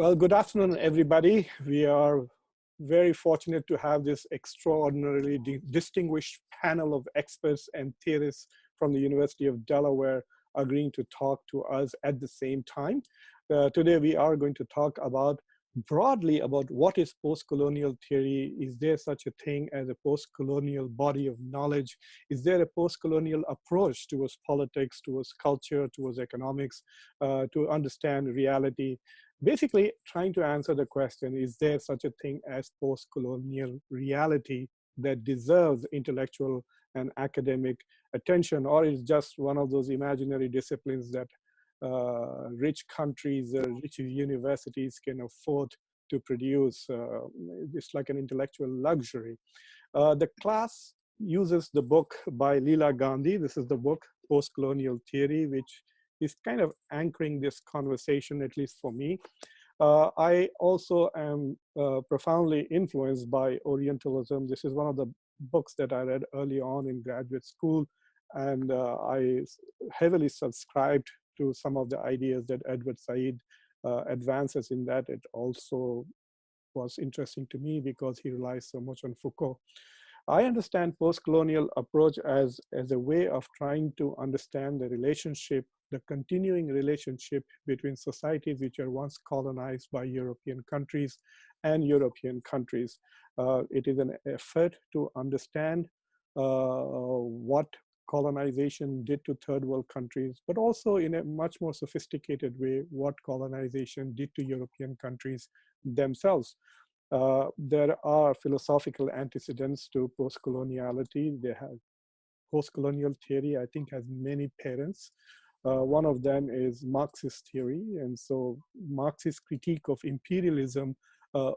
Well, good afternoon, everybody. We are very fortunate to have this extraordinarily distinguished panel of experts and theorists from the University of Delaware agreeing to talk to us at the same time. Today, we are going to talk broadly about what is post-colonial theory. Is there such a thing as a post-colonial body of knowledge? Is there a post-colonial approach towards politics, towards culture, towards economics, to understand reality? Basically, trying to answer the question, is there such a thing as post-colonial reality that deserves intellectual and academic attention, or is just one of those imaginary disciplines that rich countries, rich universities can afford to produce? It's like an intellectual luxury. The class uses the book by Leela Gandhi. This is the book, Postcolonial Theory, which is kind of anchoring this conversation, at least for me. I also am profoundly influenced by Orientalism. This is one of the books that I read early on in graduate school, and I heavily subscribed to some of the ideas that Edward Said advances in that. It also was interesting to me because he relies so much on Foucault. I understand post-colonial approach as a way of trying to understand the relationship, the continuing relationship between societies which were once colonized by European countries and European countries. It is an effort to understand what colonization did to third world countries, but also in a much more sophisticated way, what colonization did to European countries themselves. There are philosophical antecedents to post-coloniality. They have post-colonial theory, I think, has many parents. One of them is Marxist theory. And so Marxist critique of imperialism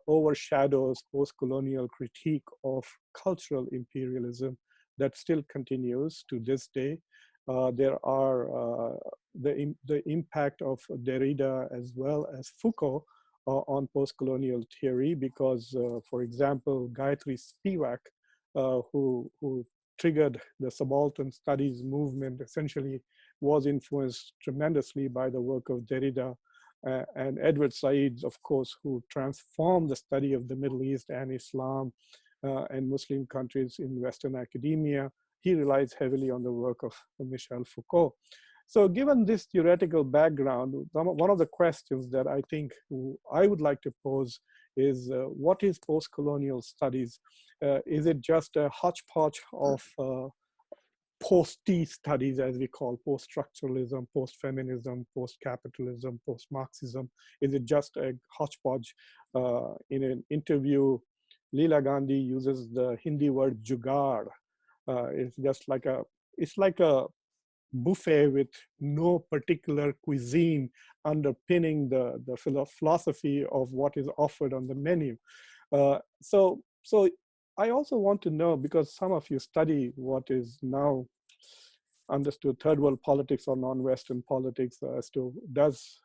overshadows post-colonial critique of cultural imperialism that still continues to this day. There are the impact of Derrida as well as Foucault on post-colonial theory, because, for example, Gayatri Spivak, who triggered the subaltern studies movement, essentially was influenced tremendously by the work of Derrida, and Edward Said, of course, who transformed the study of the Middle East and Islam and Muslim countries in Western academia. He relies heavily on the work of Michel Foucault. So given this theoretical background, one of the questions that I think I would like to pose is, what is post-colonial studies? Is it just a hodgepodge of post-T studies, as we call post-structuralism, post-feminism, post-capitalism, post-Marxism? Is it just a hodgepodge? In an interview, Leela Gandhi uses the Hindi word jugaad. It's just like a buffet with no particular cuisine underpinning the philosophy of what is offered on the menu. So I also want to know, because some of you study what is now understood third world politics or non-Western politics, as to does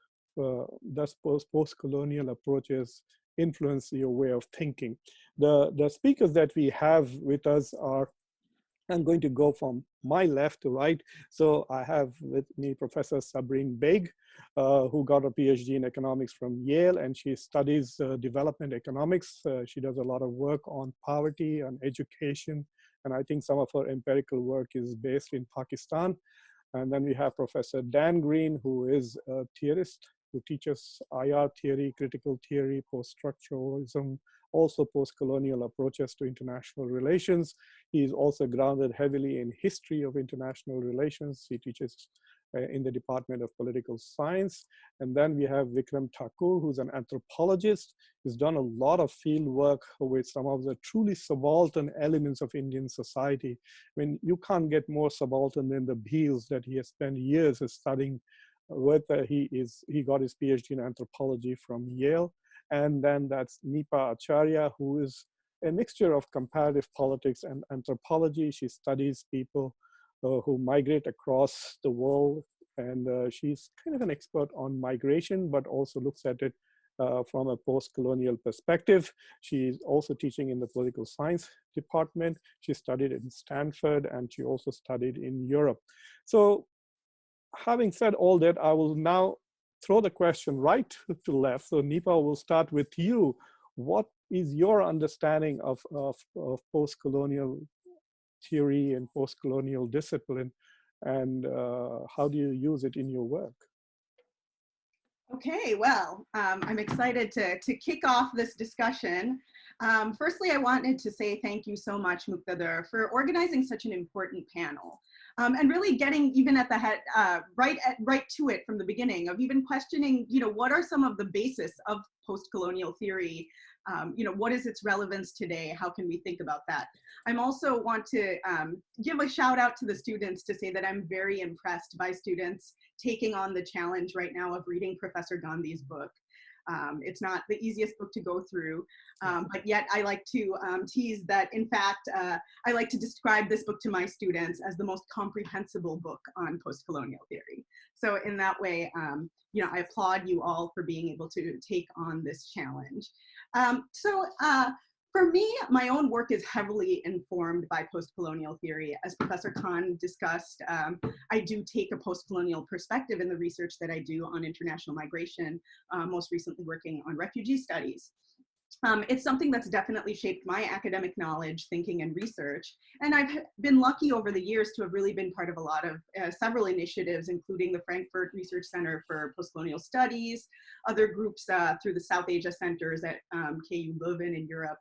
post-colonial approaches influence your way of thinking? The speakers that we have with us are, I'm going to go from my left to right. So I have with me Professor Sabrin Beg, who got a PhD in economics from Yale, and she studies development economics. She does a lot of work on poverty and education, and I think some of her empirical work is based in Pakistan. And then we have Professor Dan Green, who is a theorist who teaches IR theory, critical theory, post-structuralism, also post-colonial approaches to international relations. He is also grounded heavily in history of international relations. He teaches in the Department of Political Science. And then we have Vikramaditya Thakur, who's an anthropologist. He's done a lot of field work with some of the truly subaltern elements of Indian society. I mean, you can't get more subaltern than the Bhils that he has spent years studying with. He got his PhD in anthropology from Yale. And then that's Neepa Acharya, who is a mixture of comparative politics and anthropology. She studies people who migrate across the world. And she's kind of an expert on migration, but also looks at it from a post-colonial perspective. She's also teaching in the political science department. She studied in Stanford, and she also studied in Europe. So having said all that, I will now throw the question right to left. So Neepa, will start with you. What is your understanding of post-colonial theory and post-colonial discipline, and how do you use it in your work? Okay, well, I'm excited to kick off this discussion. Firstly, I wanted to say thank you so much, Muqtedar, for organizing such an important panel. And really getting even at the head, right to it from the beginning, of even questioning, what are some of the basis of post-colonial theory? What is its relevance today? How can we think about that? I'm also want to give a shout out to the students to say that I'm very impressed by students taking on the challenge right now of reading Professor Gandhi's book. It's not the easiest book to go through, but yet I like to tease that, in fact, I like to describe this book to my students as the most comprehensible book on post-colonial theory. So in that way, I applaud you all for being able to take on this challenge. For me, my own work is heavily informed by post-colonial theory. As Professor Khan discussed, I do take a post-colonial perspective in the research that I do on international migration, most recently working on refugee studies. It's something that's definitely shaped my academic knowledge, thinking, and research. And I've been lucky over the years to have really been part of a lot of several initiatives, including the Frankfurt Research Center for Postcolonial Studies, other groups through the South Asia centers at KU Leuven in Europe,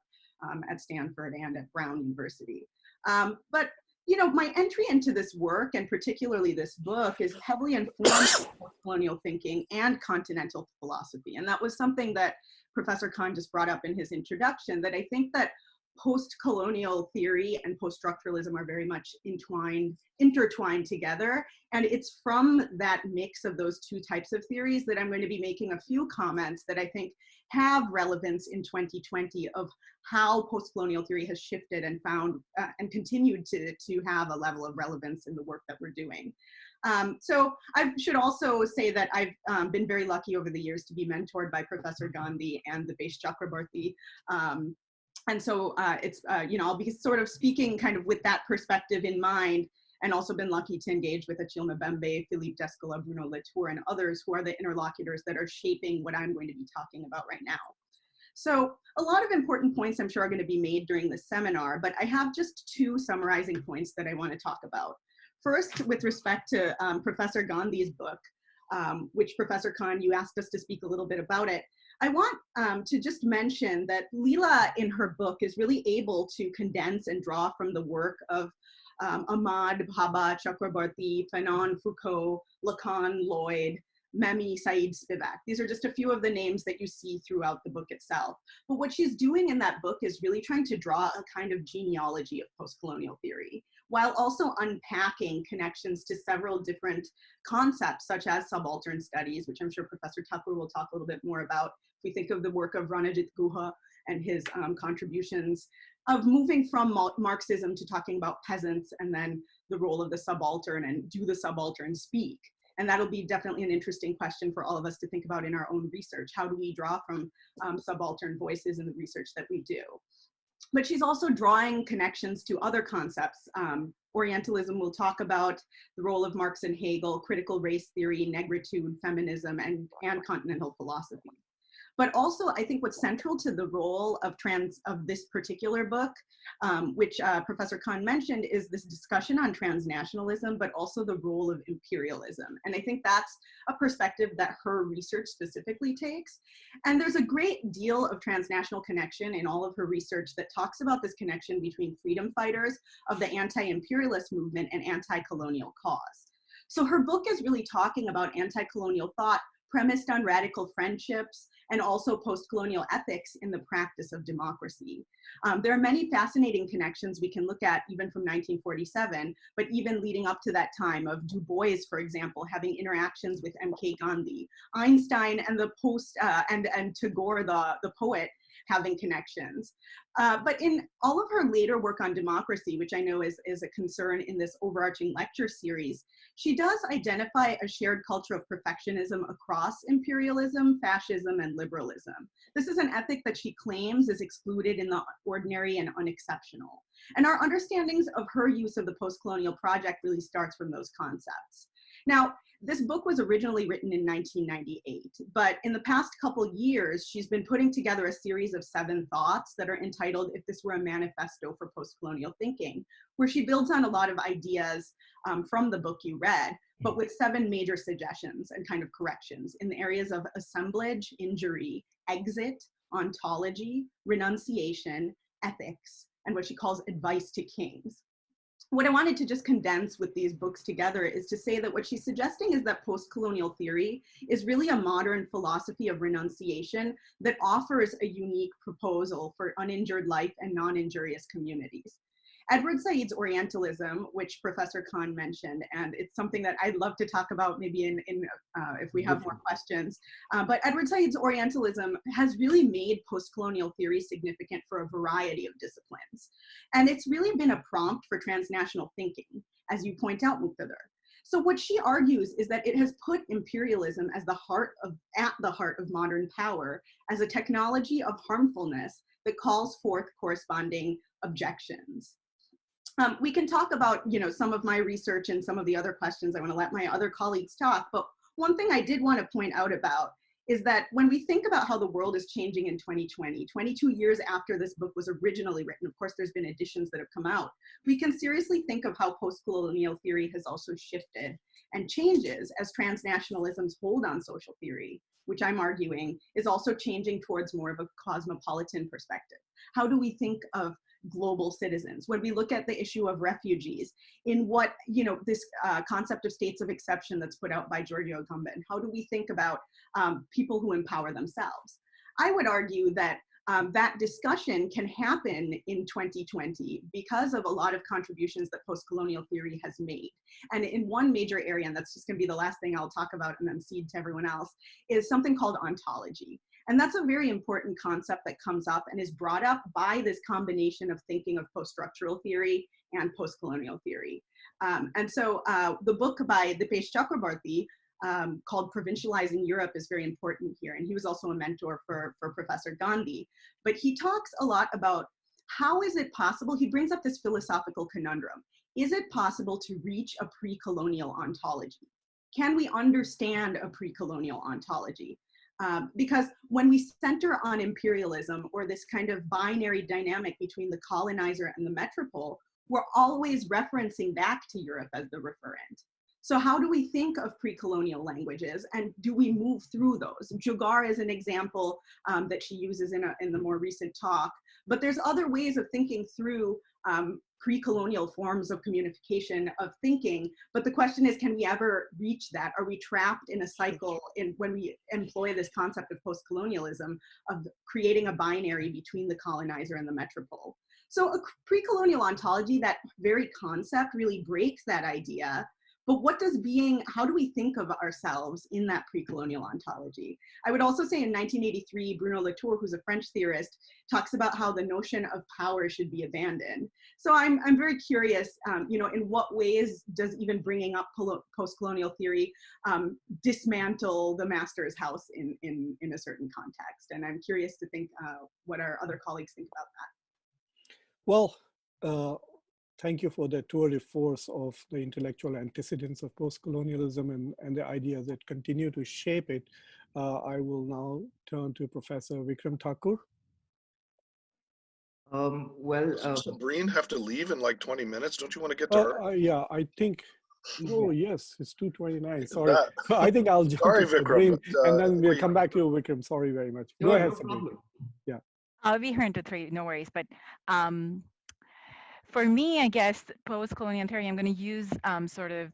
at Stanford, and at Brown University. But my entry into this work, and particularly this book, is heavily informed by colonial thinking and continental philosophy. And that was something that Professor Khan just brought up in his introduction, that I think that post-colonial theory and post-structuralism are very much intertwined together. And it's from that mix of those two types of theories that I'm going to be making a few comments that I think have relevance in 2020 of how post-colonial theory has shifted and found and continued to have a level of relevance in the work that we're doing. So I should also say that I've been very lucky over the years to be mentored by Professor Gandhi and the Besh Chakrabarti. And so I'll be sort of speaking kind of with that perspective in mind, and also been lucky to engage with Achille Mbembe, Philippe Descola, Bruno Latour, and others who are the interlocutors that are shaping what I'm going to be talking about right now. So a lot of important points I'm sure are going to be made during this seminar, but I have just two summarizing points that I want to talk about. First, with respect to Professor Gandhi's book, which Professor Khan, you asked us to speak a little bit about it. I want to just mention that Leela in her book is really able to condense and draw from the work of Ahmad, Bhabha, Chakrabarti, Fanon, Foucault, Lacan, Lloyd, Memi, Said Spivak. These are just a few of the names that you see throughout the book itself. But what she's doing in that book is really trying to draw a kind of genealogy of postcolonial theory, while also unpacking connections to several different concepts, such as subaltern studies, which I'm sure Professor Thakur will talk a little bit more about. If we think of the work of Ranajit Guha and his contributions of moving from Marxism to talking about peasants, and then the role of the subaltern, and do the subaltern speak? And that'll be definitely an interesting question for all of us to think about in our own research. How do we draw from subaltern voices in the research that we do? But she's also drawing connections to other concepts. Orientalism will talk about the role of Marx and Hegel, critical race theory, negritude, feminism, and continental philosophy. But also, I think what's central to the role of this particular book, which Professor Khan mentioned, is this discussion on transnationalism, but also the role of imperialism. And I think that's a perspective that her research specifically takes. And there's a great deal of transnational connection in all of her research that talks about this connection between freedom fighters of the anti-imperialist movement and anti-colonial cause. So her book is really talking about anti-colonial thought premised on radical friendships and also post-colonial ethics in the practice of democracy. There are many fascinating connections we can look at even from 1947, but even leading up to that time of Du Bois, for example, having interactions with M.K. Gandhi, Einstein and and Tagore, the poet, having connections. But in all of her later work on democracy, which I know is a concern in this overarching lecture series, she does identify a shared culture of perfectionism across imperialism, fascism, and liberalism. This is an ethic that she claims is excluded in the ordinary and unexceptional. And our understandings of her use of the post-colonial project really starts from those concepts. Now, This book was originally written in 1998, but in the past couple years, she's been putting together a series of 7 thoughts that are entitled If This Were a Manifesto for Postcolonial Thinking, where she builds on a lot of ideas from the book you read, but with 7 major suggestions and kind of corrections in the areas of assemblage, injury, exit, ontology, renunciation, ethics, and what she calls advice to kings. What I wanted to just condense with these books together is to say that what she's suggesting is that postcolonial theory is really a modern philosophy of renunciation that offers a unique proposal for uninjured life and non-injurious communities. Edward Said's Orientalism, which Professor Khan mentioned, and it's something that I'd love to talk about maybe if we have more questions, but Edward Said's Orientalism has really made postcolonial theory significant for a variety of disciplines. And it's really been a prompt for transnational thinking, as you point out, Muqtedar. So what she argues is that it has put imperialism as at the heart of modern power, as a technology of harmfulness that calls forth corresponding objections. We can talk about, some of my research and some of the other questions. I want to let my other colleagues talk, but one thing I did want to point out about is that when we think about how the world is changing in 2020, 22 years after this book was originally written, of course, there's been editions that have come out, we can seriously think of how postcolonial theory has also shifted and changes as transnationalism's hold on social theory, which I'm arguing is also changing towards more of a cosmopolitan perspective. How do we think of global citizens? When we look at the issue of refugees, in what, this concept of states of exception that's put out by Giorgio Agamben, how do we think about people who empower themselves? I would argue that that discussion can happen in 2020 because of a lot of contributions that postcolonial theory has made. And in one major area, and that's just going to be the last thing I'll talk about and then cede to everyone else, is something called ontology. And that's a very important concept that comes up and is brought up by this combination of thinking of post-structural theory and postcolonial theory. And so the book by Dipesh Chakrabarty called Provincializing Europe is very important here. And he was also a mentor for Professor Gandhi. But he talks a lot about how is it possible, he brings up this philosophical conundrum. Is it possible to reach a pre-colonial ontology? Can we understand a pre-colonial ontology? Because when we center on imperialism or this kind of binary dynamic between the colonizer and the metropole, we're always referencing back to Europe as the referent. So how do we think of pre-colonial languages, and do we move through those? Jugar is an example that she uses in the more recent talk, but there's other ways of thinking through pre-colonial forms of communication, of thinking, but the question is, can we ever reach that? Are we trapped in a cycle when we employ this concept of post-colonialism of creating a binary between the colonizer and the metropole? So a pre-colonial ontology, that very concept really breaks that idea. But how do we think of ourselves in that pre-colonial ontology? I would also say in 1983, Bruno Latour, who's a French theorist, talks about how the notion of power should be abandoned. So I'm very curious, in what ways does even bringing up post-colonial theory dismantle the master's house in a certain context? And I'm curious to think what our other colleagues think about that. Well, thank you for the tour de force of the intellectual antecedents of postcolonialism and the ideas that continue to shape it. I will now turn to Professor Vikram Thakur. Doesn't Sabrin have to leave in like 20 minutes? Don't you want to get to her? Yeah, I think. Oh yes, it's 2:29. Sorry, I think I'll jump to Sabrin, and then we'll come back to you, Vikram. Sorry very much. Go ahead, Sabrin. Yeah. I'll be here into 3, no worries. But for me, I guess post-colonial theory, I'm going to use sort of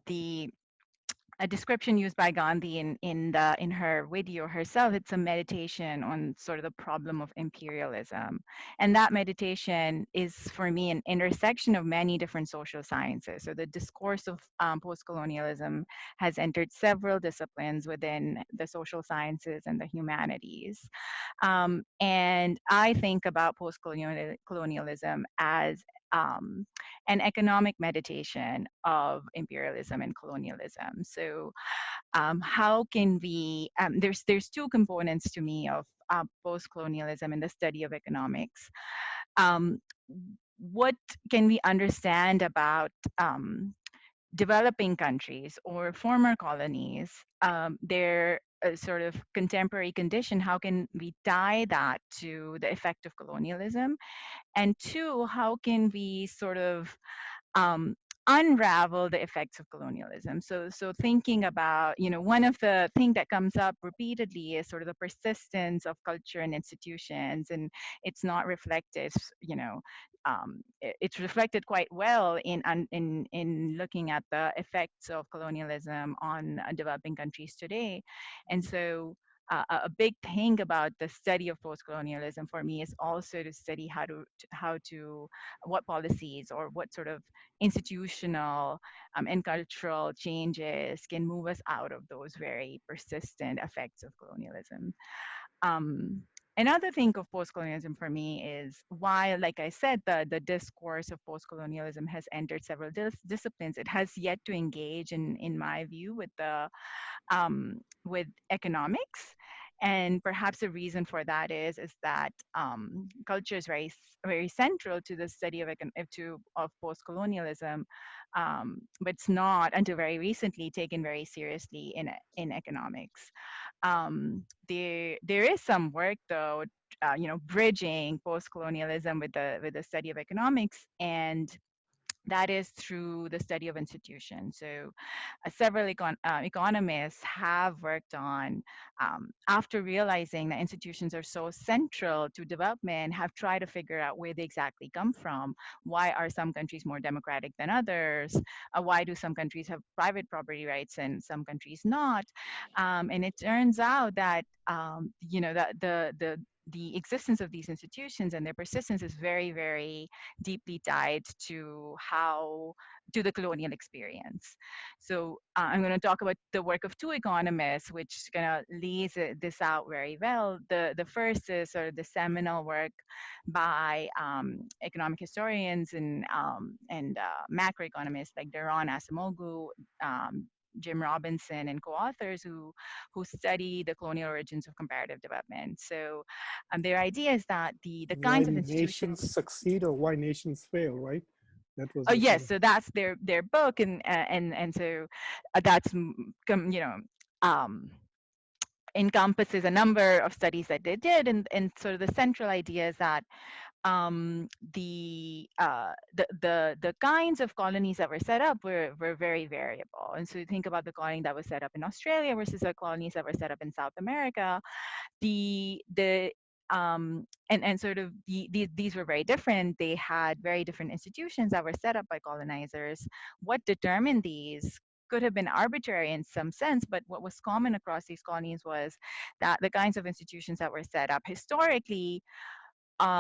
a description used by Gandhi in her video herself. It's a meditation on sort of the problem of imperialism, and that meditation is for me an intersection of many different social sciences. So the discourse of post-colonialism has entered several disciplines within the social sciences and the humanities, and I think about post-colonialism as an economic meditation of imperialism and colonialism. So how can we, there's 2 components to me of post-colonialism in the study of economics. What can we understand about developing countries or former colonies, their sort of contemporary condition, how can we tie that to the effect of colonialism? And two, how can we sort of um, unravel the effects of colonialism? So thinking about, one of the things that comes up repeatedly is sort of the persistence of culture and institutions, and it's not reflected, it's reflected quite well in looking at the effects of colonialism on developing countries today. And so a big thing about the study of post-colonialism for me is also to study how to what policies or what sort of institutional and cultural changes can move us out of those very persistent effects of colonialism. Um, Another thing of post-colonialism for me is, while, like I said, the discourse of post-colonialism has entered several disciplines, it has yet to engage, in my view, with economics. And perhaps the reason for that is that culture is very central to the study of post-colonialism, but it's not until very recently taken very seriously in economics. There is some work, though, bridging post-colonialism with the study of economics, and that is through the study of institutions. So several economists have worked on, after realizing that institutions are so central to development, have tried to figure out where they exactly come from. Why are some countries more democratic than others? Why do some countries have private property rights and some countries not? And it turns out that, that the existence of these institutions and their persistence is very, very deeply tied to the colonial experience. So I'm going to talk about the work of two economists, which kind of lays this out very well. The first is sort of the seminal work by economic historians and macroeconomists like Daron Acemoglu, Jim Robinson, and co-authors who study the colonial origins of comparative development. So their idea is that the Why kinds of nations institutions. succeed or why nations fail, right? That was Oh the sort yes, of. so that's their book, and so that's um, encompasses a number of studies that they did, and sort of the central idea is that the kinds of colonies that were set up were very variable. And so you think about the colony that was set up in Australia versus the colonies that were set up in South America. The and sort of these were very different. They had very different institutions that were set up by colonizers. What determined these could have been arbitrary in some sense, but what was common across these colonies was that the kinds of institutions that were set up historically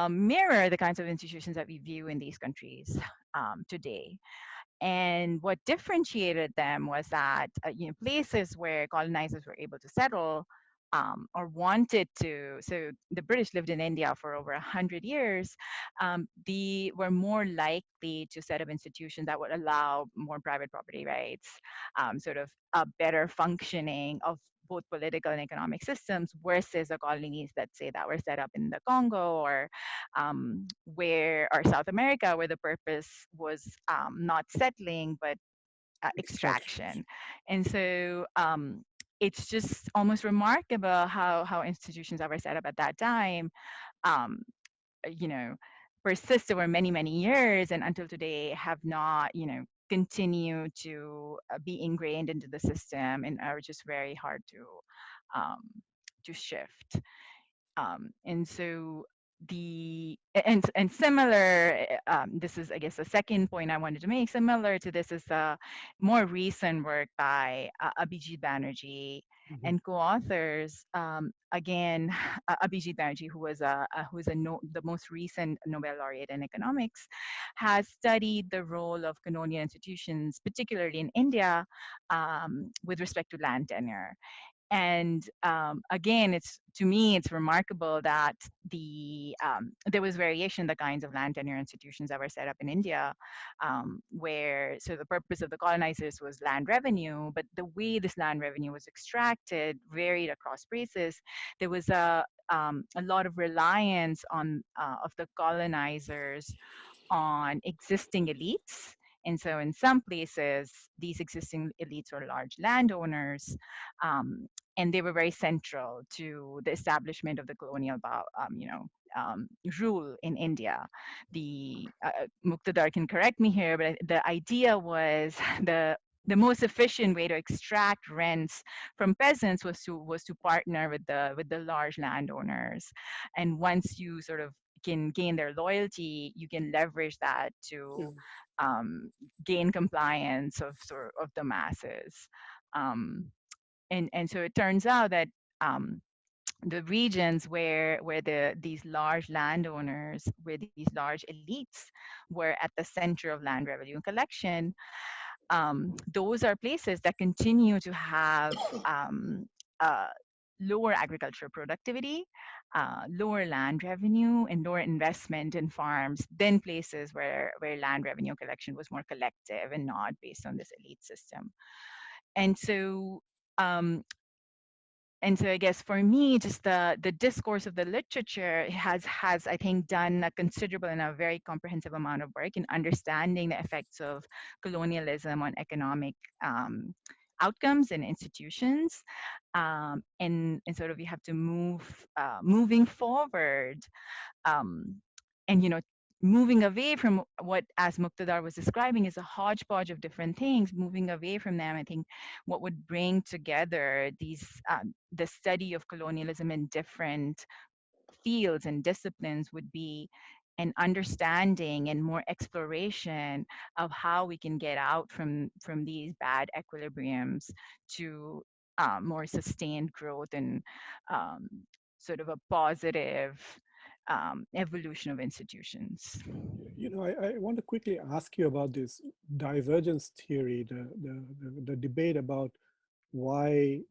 mirror the kinds of institutions that we view in these countries today. And what differentiated them was that places where colonizers were able to settle or wanted to. So the British lived in India for over 100 years. They were more likely to set up institutions that would allow more private property rights, sort of a better functioning of both political and economic systems, versus the colonies that say that were set up in the Congo or South America, where the purpose was not settling but Extractions. extraction. And so it's just almost remarkable how institutions that were set up at that time, um, you know, persist over many years, and until today have not, continue to be ingrained into the system and are just very hard to shift. And so and similar, this is, I guess, the second point I wanted to make. Similar to this is the more recent work by Abhijit Banerjee Mhm. and co-authors. Again, Abhijit Banerjee, who's the most recent Nobel laureate in economics, has studied the role of colonial institutions, particularly in India, with respect to land tenure. And again, to me it's remarkable that there was variation in the kinds of land tenure institutions that were set up in India, where so the purpose of the colonizers was land revenue, but the way this land revenue was extracted varied across places. There was a lot of reliance on of the colonizers on existing elites And so in some places, these existing elites were large landowners, and they were very central to the establishment of the colonial, rule in India. The Muqtedar can correct me here, but the idea was the most efficient way to extract rents from peasants was to partner with the large landowners, and once you sort of can gain their loyalty, you can leverage that Yeah. to um, gain compliance of the masses. Um, and so it turns out that the regions where these large landowners, where these large elites were at the center of land revenue collection, those are places that continue to have uh, lower agricultural productivity, lower land revenue, and lower investment in farms than places where land revenue collection was more collective and not based on this elite system. And so um, and so I guess for me, just the discourse of the literature has I think done a considerable and a very comprehensive amount of work in understanding the effects of colonialism on economic outcomes and institutions, and sort of you have to moving forward, um, and moving away from what, as Muqtedar was describing, is a hodgepodge of different things. Moving away from them, I think what would bring together the study of colonialism in different fields and disciplines would be an understanding and more exploration of how we can get out from these bad equilibriums to more sustained growth and um, sort of a positive evolution of institutions. I want to quickly ask you about this divergence theory, the debate about why,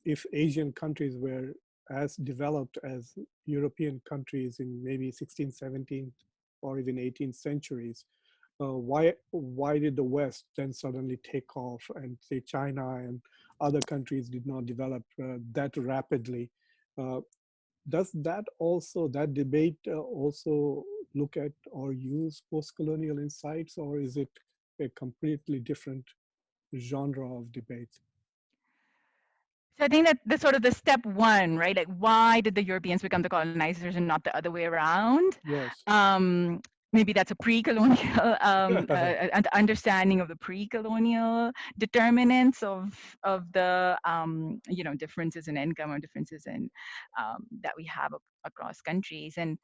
if Asian countries were as developed as European countries in maybe 16th, 17th, or even 18th centuries, why did the West then suddenly take off, and say China and other countries did not develop that rapidly? Uh, does that debate also look at or use post-colonial insights, or is it a completely different genre of debate? So I think that the sort of the step one, right? Like, why did the Europeans become the colonizers and not the other way around? Yes. Maybe that's a pre-colonial an understanding of the pre-colonial determinants of the differences in income or differences in that we have across countries. And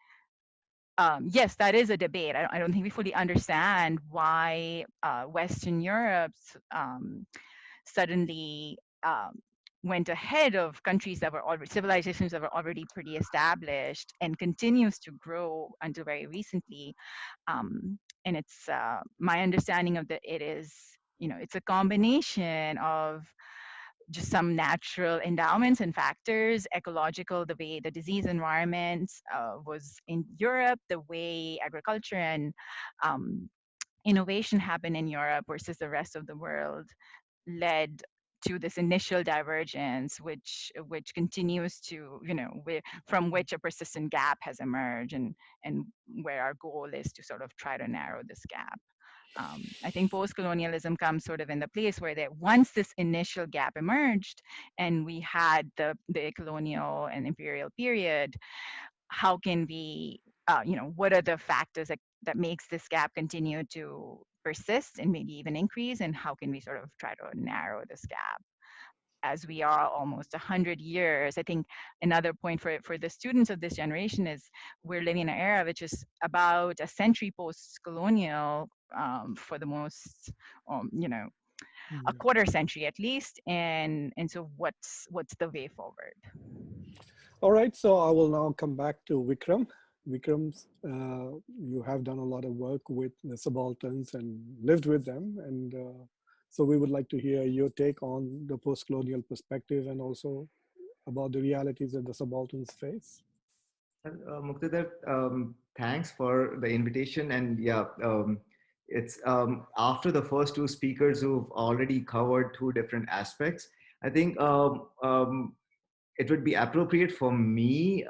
yes, that is a debate. I don't think we fully understand why Western Europe suddenly went ahead of countries that were already civilizations that were already pretty established and continues to grow until very recently. And it's my understanding of it is, it's a combination of just some natural endowments and factors, ecological, the way the disease environment was in Europe, the way agriculture and innovation happened in Europe versus the rest of the world, led to this initial divergence, which continues to, from which a persistent gap has emerged, and where our goal is to sort of try to narrow this gap. I think post-colonialism comes sort of in the place where that once this initial gap emerged and we had the colonial and imperial period, how can we, what are the factors that makes this gap continue to persist and maybe even increase, and how can we sort of try to narrow this gap? As we are almost 100 years, I think another point for the students of this generation is we're living in an era which is about a century post-colonial, for the most, a Yeah. quarter century at least, and so what's the way forward? All right, so I will now come back to Vikram. Vikram, you have done a lot of work with the subalterns and lived with them, and so we would like to hear your take on the post-colonial perspective and also about the realities that the subalterns face. Muqtedar, thanks for the invitation. And yeah, it's after the first two speakers who've already covered two different aspects, I think it would be appropriate for me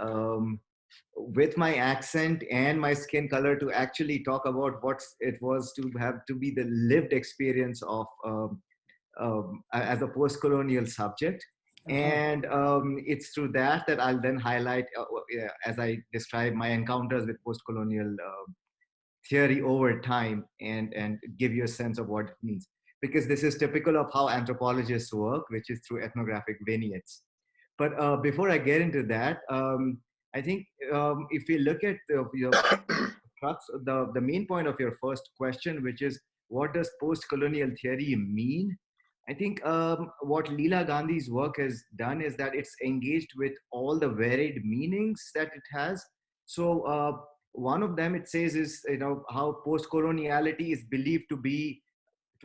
with my accent and my skin color to actually talk about what it was to have to be the lived experience of as a post-colonial subject. And it's through that that I'll then highlight, as I describe my encounters with post-colonial theory over time, and give you a sense of what it means. Because this is typical of how anthropologists work, which is through ethnographic vignettes. But before I get into that, I think if we look at the main point of your first question, which is what does post-colonial theory mean? I think what Leela Gandhi's work has done is that it's engaged with all the varied meanings that it has. So one of them, it says, is how post-coloniality is believed to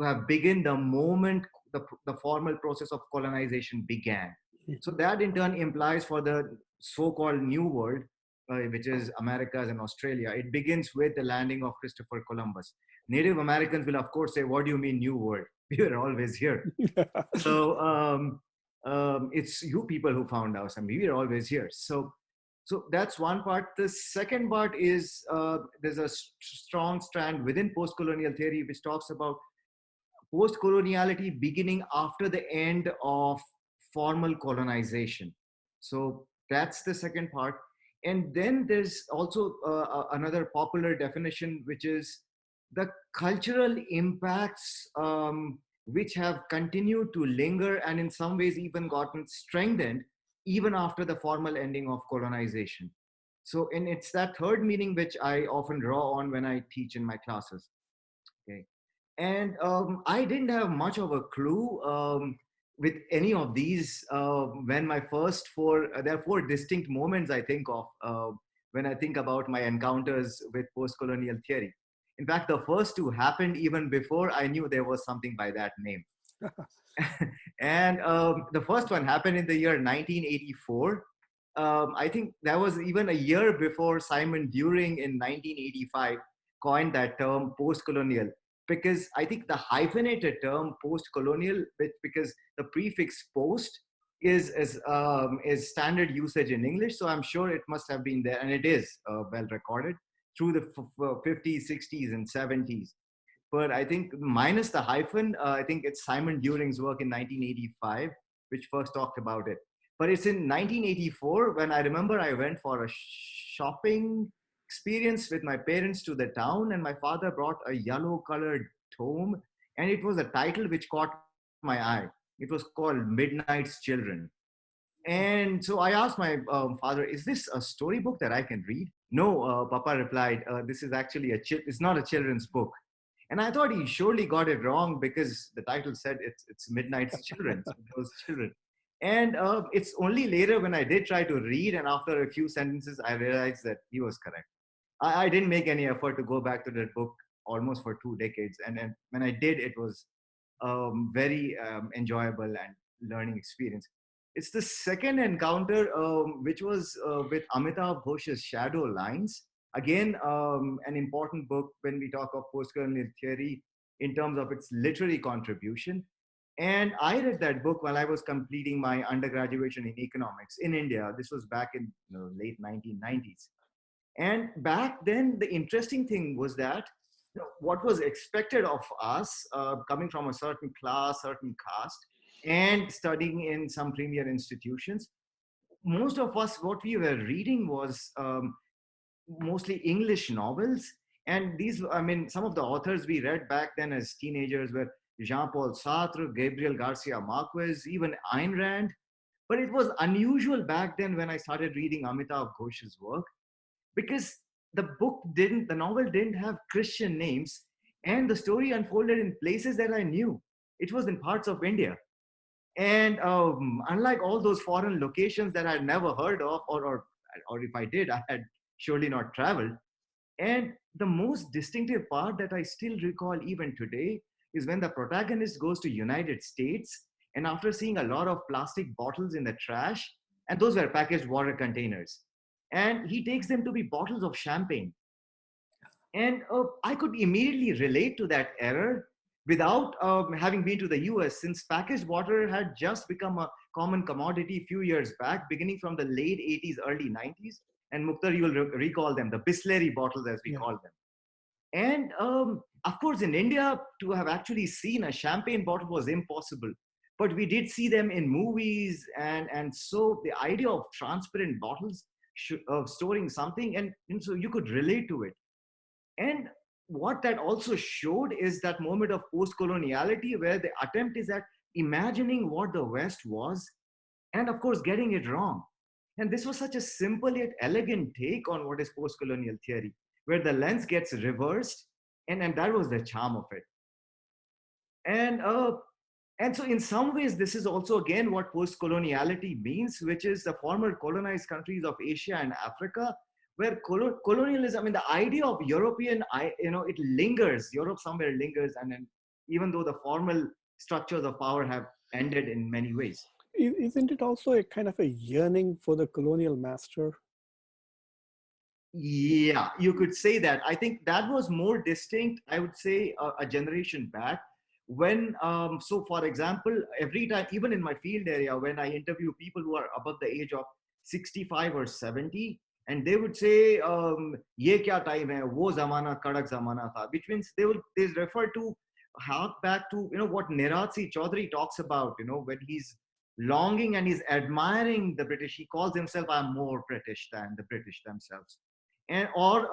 have begun the moment the formal process of colonization began. So that in turn implies for the so-called New World, which is Americas and Australia, it begins with the landing of Christopher Columbus. Native Americans will, of course, say, what do you mean New World? We were always here. So it's you people who found us, and we were always here. So that's one part. The second part is there's a strong strand within post-colonial theory which talks about post-coloniality beginning after the end of formal colonization. So that's the second part. And then there's also another popular definition, which is the cultural impacts which have continued to linger and in some ways even gotten strengthened even after the formal ending of colonization. So, and it's that third meaning which I often draw on when I teach in my classes. Okay. And I didn't have much of a clue with any of these when my first there are four distinct moments I think of when I think about my encounters with post-colonial theory. In fact, the first two happened even before I knew there was something by that name. And the first one happened in the year 1984. I think that was even a year before Simon During in 1985 coined that term post-colonial. Because I think the hyphenated term post-colonial, because the prefix post is standard usage in English. So I'm sure it must have been there, and it is well recorded through the 50s, 60s, and 70s. But I think minus the hyphen, I think it's Simon During's work in 1985, which first talked about it. But it's in 1984 when I remember I went for a shopping experience with my parents to the town, and my father brought a yellow colored tome, and it was a title which caught my eye. It was called Midnight's Children. And so I asked my father, is this a storybook that I can read? No, Papa replied, this is actually it's not a children's book. And I thought he surely got it wrong because the title said it's Midnight's Children, so those children. And it's only later when I did try to read, and after a few sentences, I realized that he was correct. I didn't make any effort to go back to that book almost for 2 decades. And when I did, it was very enjoyable and learning experience. It's the second encounter, which was with Amitav Ghosh's Shadow Lines. Again, an important book when we talk of post-colonial theory in terms of its literary contribution. And I read that book while I was completing my undergraduate in economics in India. This was back in the late 1990s. And back then, the interesting thing was that what was expected of us, coming from a certain class, certain caste, and studying in some premier institutions, most of us, what we were reading was mostly English novels. And these, I mean, some of the authors we read back then as teenagers were Jean-Paul Sartre, Gabriel Garcia Marquez, even Ayn Rand. But it was unusual back then when I started reading Amitav Ghosh's work, because the novel didn't have Christian names, and the story unfolded in places that I knew. It was in parts of India. And unlike all those foreign locations that I'd never heard of, or if I did, I had surely not traveled. And the most distinctive part that I still recall even today is when the protagonist goes to United States, and after seeing a lot of plastic bottles in the trash, and those were packaged water containers, and he takes them to be bottles of champagne. And I could immediately relate to that error without having been to the US, since packaged water had just become a common commodity a few years back, beginning from the late 80s, early 90s. And Muqtedar, you will recall them, the Bisleri bottles as we call them. And of course, in India, to have actually seen a champagne bottle was impossible. But we did see them in movies. And so the idea of transparent bottles of storing something, and so you could relate to it. And what that also showed is that moment of post-coloniality where the attempt is at imagining what the West was and of course getting it wrong. And this was such a simple yet elegant take on what is post-colonial theory, where the lens gets reversed, and that was the charm of it. And so in some ways, this is also again what post-coloniality means, which is the former colonized countries of Asia and Africa, where colonialism, I mean, the idea of European, it lingers, Europe somewhere lingers, and then even though the formal structures of power have ended in many ways. Isn't it also a kind of a yearning for the colonial master? Yeah, you could say that. I think that was more distinct, I would say, a generation back. When, so for example, every time, even in my field area, when I interview people who are above the age of 65 or 70, and they would say, "Ye kya time hai? Wo zamana kadak zamana tha," which means they refer to, hark back to, what Niratsi Chaudhary talks about, when he's longing and he's admiring the British. He calls himself, "I'm more British than the British themselves." And or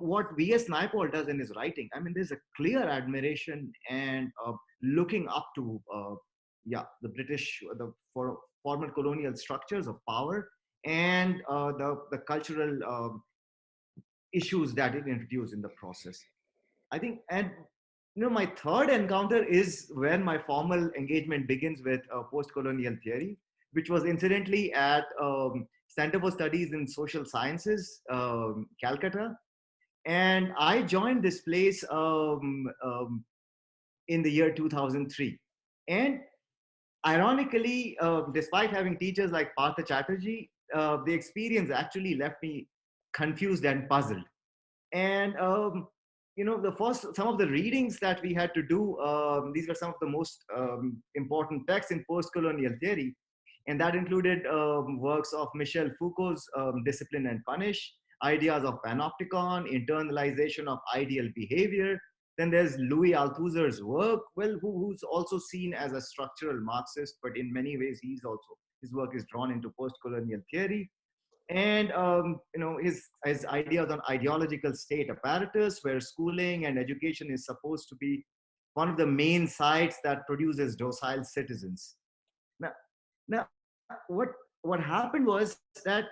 what V.S. Naipaul does in his writing. I mean, there's a clear admiration and looking up to, the British, for former colonial structures of power and the cultural issues that it introduced in the process. I think, and my third encounter is when my formal engagement begins with post-colonial theory, which was incidentally at Center for Studies in Social Sciences, Calcutta. And I joined this place in the year 2003. And ironically, despite having teachers like Partha Chatterjee, the experience actually left me confused and puzzled. And some of the readings that we had to do, these were some of the most important texts in post-colonial theory. And that included works of Michel Foucault's Discipline and Punish, ideas of panopticon, internalization of ideal behavior. Then there's Louis Althusser's work, who's also seen as a structural Marxist, but in many ways his work is drawn into post-colonial theory. And his ideas on ideological state apparatus, where schooling and education is supposed to be one of the main sites that produces docile citizens. Now, what happened was that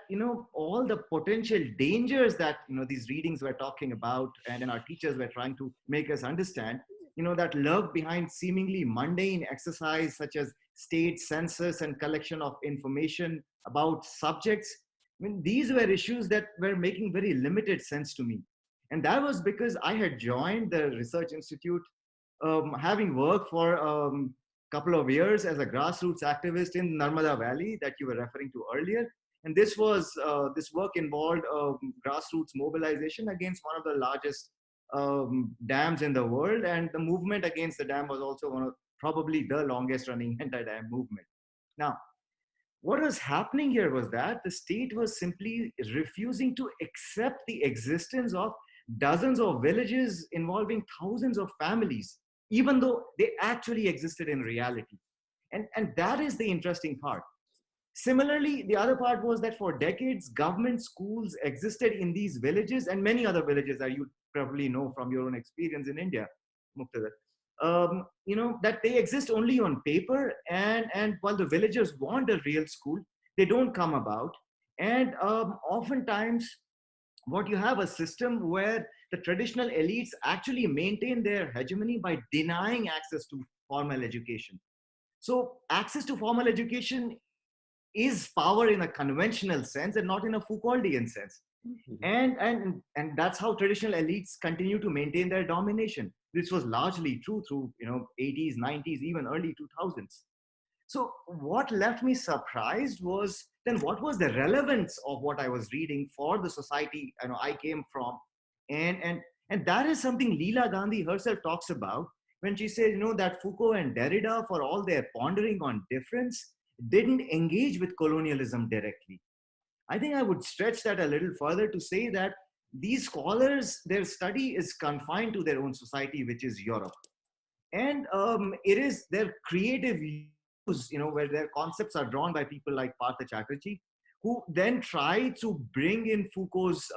all the potential dangers that these readings were talking about, and our teachers were trying to make us understand, that lurk behind seemingly mundane exercise such as state census and collection of information about subjects. I mean, these were issues that were making very limited sense to me. And that was because I had joined the Research Institute, having worked for a couple of years as a grassroots activist in Narmada Valley that you were referring to earlier. And this work involved grassroots mobilization against one of the largest dams in the world. And the movement against the dam was also probably the longest running anti-dam movement. Now, what was happening here was that the state was simply refusing to accept the existence of dozens of villages involving thousands of families, even though they actually existed in reality. And that is the interesting part. Similarly, the other part was that for decades, government schools existed in these villages and many other villages that you probably know from your own experience in India, Muqtedar. That they exist only on paper, and while the villagers want a real school, they don't come about. And oftentimes, what you have a system where the traditional elites actually maintain their hegemony by denying access to formal education. So access to formal education is power in a conventional sense and not in a Foucauldian sense. Mm-hmm. And that's how traditional elites continue to maintain their domination. This was largely true through 80s, 90s, even early 2000s. So what left me surprised was then what was the relevance of what I was reading for the society I came from. And that is something Leela Gandhi herself talks about when she says, that Foucault and Derrida, for all their pondering on difference, didn't engage with colonialism directly. I think I would stretch that a little further to say that these scholars, their study is confined to their own society, which is Europe. And it is their creative use, where their concepts are drawn by people like Partha Chatterjee, who then try to bring in Foucault's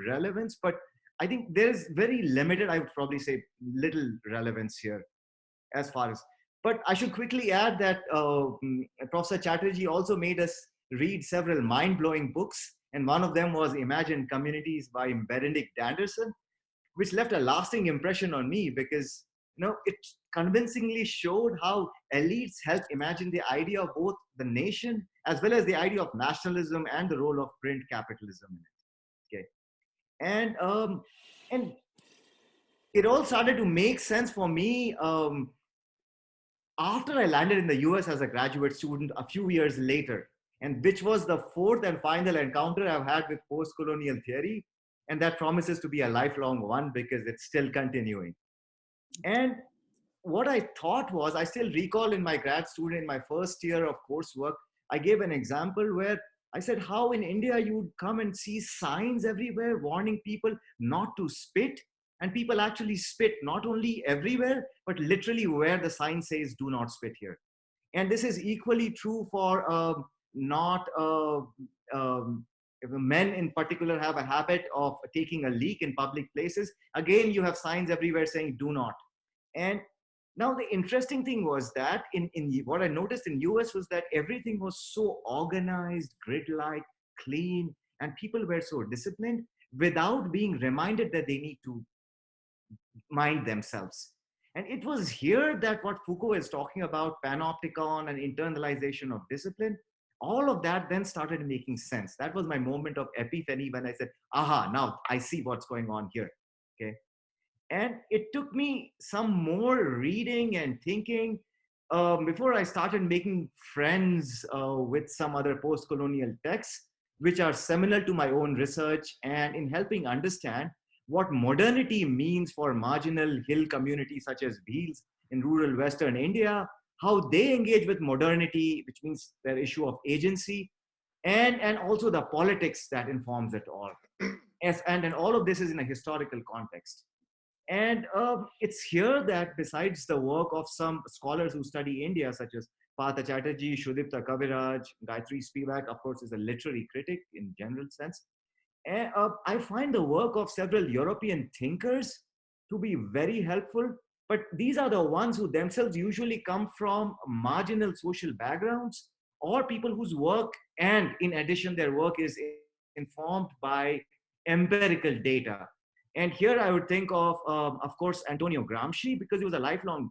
relevance. But I think there's very limited, I would probably say little relevance here as far as. But I should quickly add that Professor Chatterjee also made us read several mind-blowing books. And one of them was Imagined Communities by Benedict Anderson, which left a lasting impression on me because it convincingly showed how elites help imagine the idea of both the nation as well as the idea of nationalism and the role of print capitalism in it. Okay, and it all started to make sense for me after I landed in the US as a graduate student a few years later, and which was the fourth and final encounter I've had with post-colonial theory. And that promises to be a lifelong one because it's still continuing. And what I thought was, I still recall in my grad student, in my first year of coursework, I gave an example where I said how in India you would come and see signs everywhere warning people not to spit. And people actually spit not only everywhere, but literally where the sign says, do not spit here. And this is equally true for not if men in particular have a habit of taking a leak in public places. Again, you have signs everywhere saying do not. And now the interesting thing was that in what I noticed in US was that everything was so organized, grid-like, clean, and people were so disciplined without being reminded that they need to mind themselves. And it was here that what Foucault is talking about, panopticon and internalization of discipline, all of that then started making sense. That was my moment of epiphany when I said, aha, now I see what's going on here. Okay. And it took me some more reading and thinking before I started making friends with some other post-colonial texts, which are similar to my own research, and in helping understand what modernity means for marginal hill communities such as Bhils in rural Western India, how they engage with modernity, which means their issue of agency, and also the politics that informs it all. And all of this is in a historical context. And it's here that besides the work of some scholars who study India, such as Partha Chatterjee, Sudipta Kaviraj, Gayatri Spivak, of course, is a literary critic in general sense. And I find the work of several European thinkers to be very helpful, but these are the ones who themselves usually come from marginal social backgrounds or people whose work, and in addition, their work is informed by empirical data. And here I would think of course, Antonio Gramsci, because he was a lifelong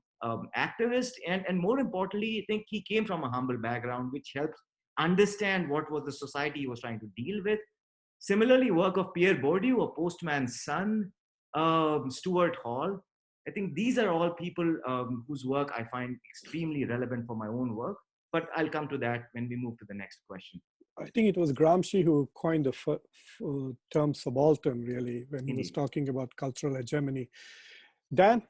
activist. And more importantly, I think he came from a humble background, which helped understand what was the society he was trying to deal with. Similarly, work of Pierre Bourdieu, A Postman's Son, Stuart Hall. I think these are all people whose work I find extremely relevant for my own work. But I'll come to that when we move to the next question. I think it was Gramsci who coined the term subaltern, really, when he was talking about cultural hegemony. Dan?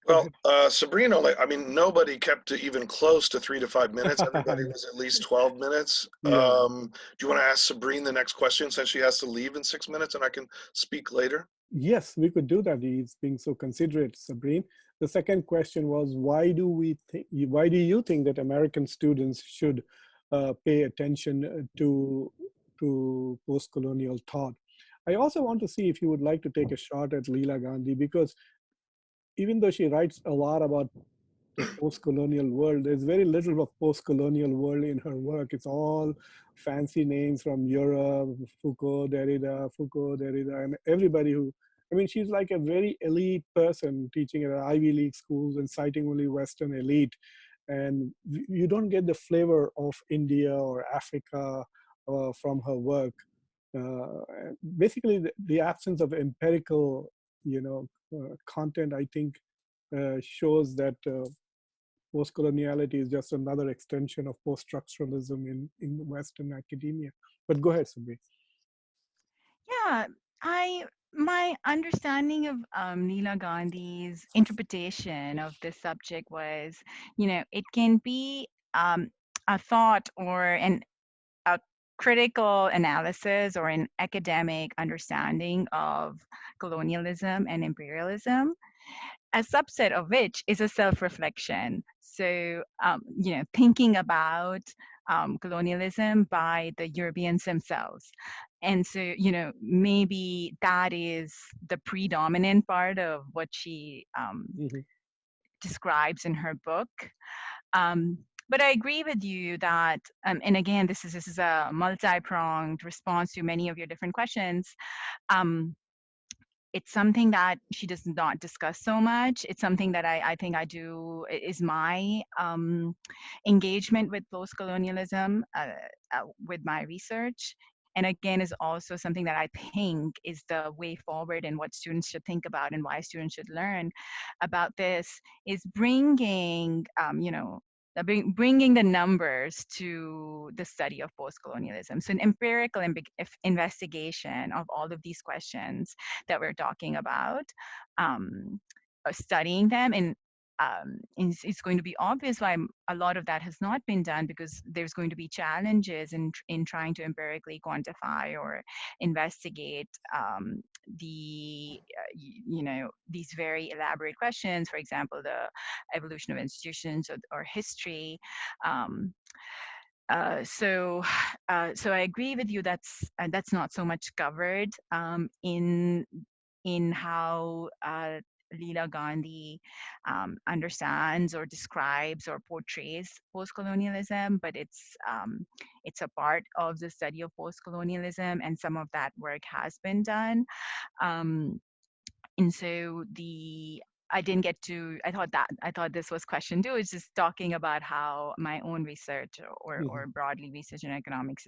Well, Sabrina, I mean, nobody kept to even close to 3 to 5 minutes. Everybody was at least 12 minutes. Yeah. Do you want to ask Sabrina the next question since she has to leave in 6 minutes and I can speak later? Yes, we could do that. He's being so considerate, Sabrin. The second question was, why do you think that American students should pay attention to post-colonial thought? I also want to see if you would like to take a shot at Leela Gandhi, because even though she writes a lot about the post-colonial world, there's very little of post-colonial world in her work. It's all fancy names from Europe, Foucault, Derrida, and everybody who, I mean, she's like a very elite person teaching at Ivy League schools and citing only Western elite. And you don't get the flavor of India or Africa from her work. Basically, the absence of empirical, content, I think, shows that post-coloniality is just another extension of post-structuralism in Western academia. But go ahead, Sabri. Yeah, my understanding of Leela Gandhi's interpretation of this subject was, it can be a thought or a critical analysis or an academic understanding of colonialism and imperialism, a subset of which is a self-reflection. So, thinking about colonialism by the Europeans themselves. And so, maybe that is the predominant part of what she Mm-hmm. describes in her book. But I agree with you that, and again, this is a multi-pronged response to many of your different questions. It's something that she does not discuss so much. It's something that I think I do, is my engagement with post-colonialism with my research. And again, is also something that I think is the way forward and what students should think about and why students should learn about this, is bringing, bringing the numbers to the study of post-colonialism. So an empirical investigation of all of these questions that we're talking about, studying them, and it's going to be obvious why a lot of that has not been done, because there's going to be challenges in trying to empirically quantify or investigate these very elaborate questions. For example, the evolution of institutions or history. Um, so I agree with you. That's not so much covered in how Leela Gandhi understands or describes or portrays post-colonialism, but it's a part of the study of post-colonialism, and some of that work has been done. And so I thought this was question 2, is just talking about how my own research or broadly research in economics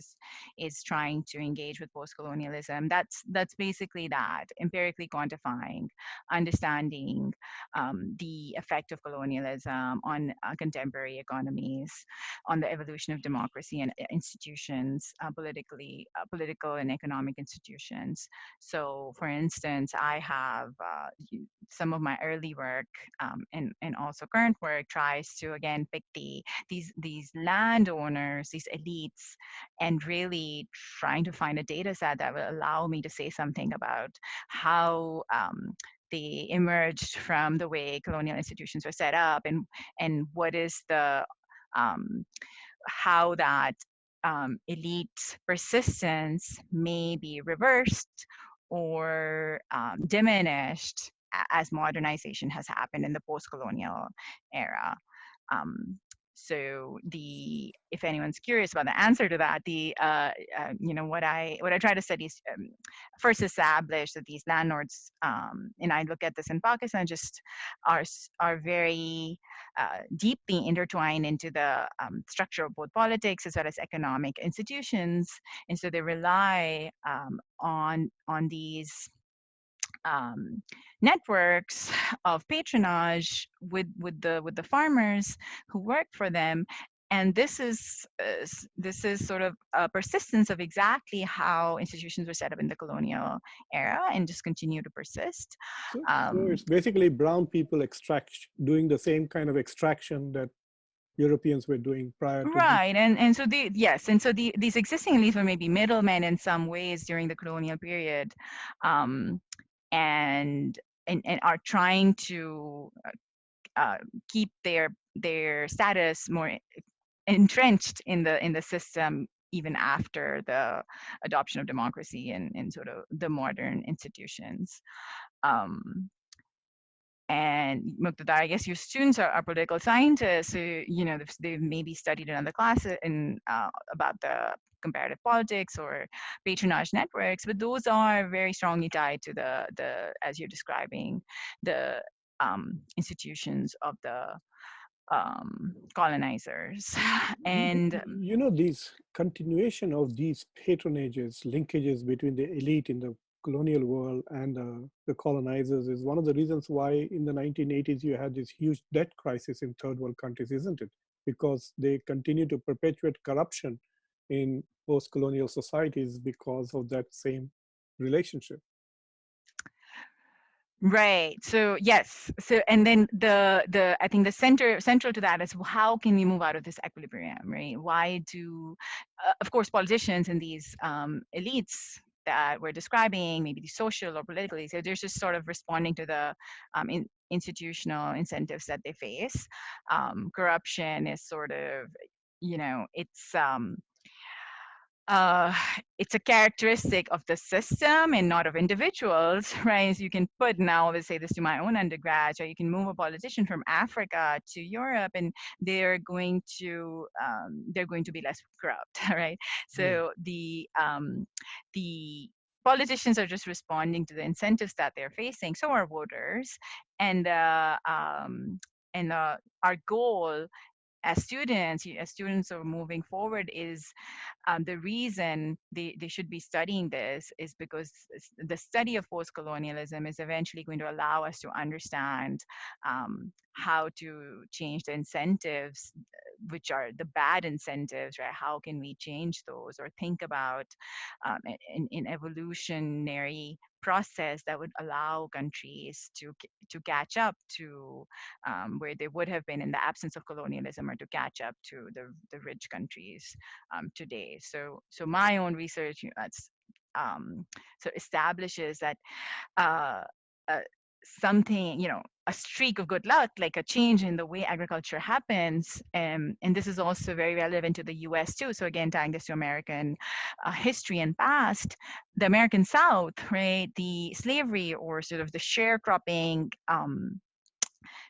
is trying to engage with post-colonialism. That's basically that, empirically quantifying, understanding the effect of colonialism on contemporary economies, on the evolution of democracy and institutions, political and economic institutions. So, for instance, I have some of my early work and also current work tries to again pick these landowners, these elites, and really trying to find a data set that will allow me to say something about how they emerged from the way colonial institutions were set up, and what is the how that elite persistence may be reversed or diminished as modernization has happened in the post-colonial era. So if anyone's curious about the answer to that, what I try to study is first establish that these landlords, and I look at this in Pakistan, just are very deeply intertwined into the structure of both politics as well as economic institutions, and so they rely on these networks of patronage with the farmers who work for them. And this is sort of a persistence of exactly how institutions were set up in the colonial era and just continue to persist. So it's basically brown people doing the same kind of extraction that Europeans were doing prior to. Right, and so these existing elites were maybe middlemen in some ways during the colonial period, and are trying to keep their status more entrenched in the system even after the adoption of democracy and sort of the modern institutions. And Muqtedar, I guess your students are political scientists, so they've maybe studied another class in about the comparative politics or patronage networks, but those are very strongly tied to the as you're describing, the institutions of the colonizers. And these continuation of these patronages, linkages between the elite in the colonial world and the colonizers is one of the reasons why in the 1980s you had this huge debt crisis in third world countries, isn't it? Because they continue to perpetuate corruption in post-colonial societies because of that same relationship. Right. So yes. So and then the I think the central to that is how can we move out of this equilibrium, right? Why do, of course, politicians and these elites that we're describing, maybe the social or political elites, they're just sort of responding to the institutional incentives that they face. Corruption is sort of, uh, it's a characteristic of the system and not of individuals, right? So you can put, now let's say this to my own undergrads, or you can move a politician from Africa to Europe, and they're going to be less corrupt, right? So the politicians are just responding to the incentives that they're facing. So are voters, and our goal as students are moving forward is the reason they should be studying this is because the study of post-colonialism is eventually going to allow us to understand how to change the incentives, which are the bad incentives, right? How can we change those, or think about in evolutionary process that would allow countries to catch up to where they would have been in the absence of colonialism, or to catch up to the rich countries today. So my own research, so establishes that uh, uh, something, a streak of good luck, like a change in the way agriculture happens, and this is also very relevant to the US too. So again, tying this to American history and past, the American South, right, the slavery or sort of the sharecropping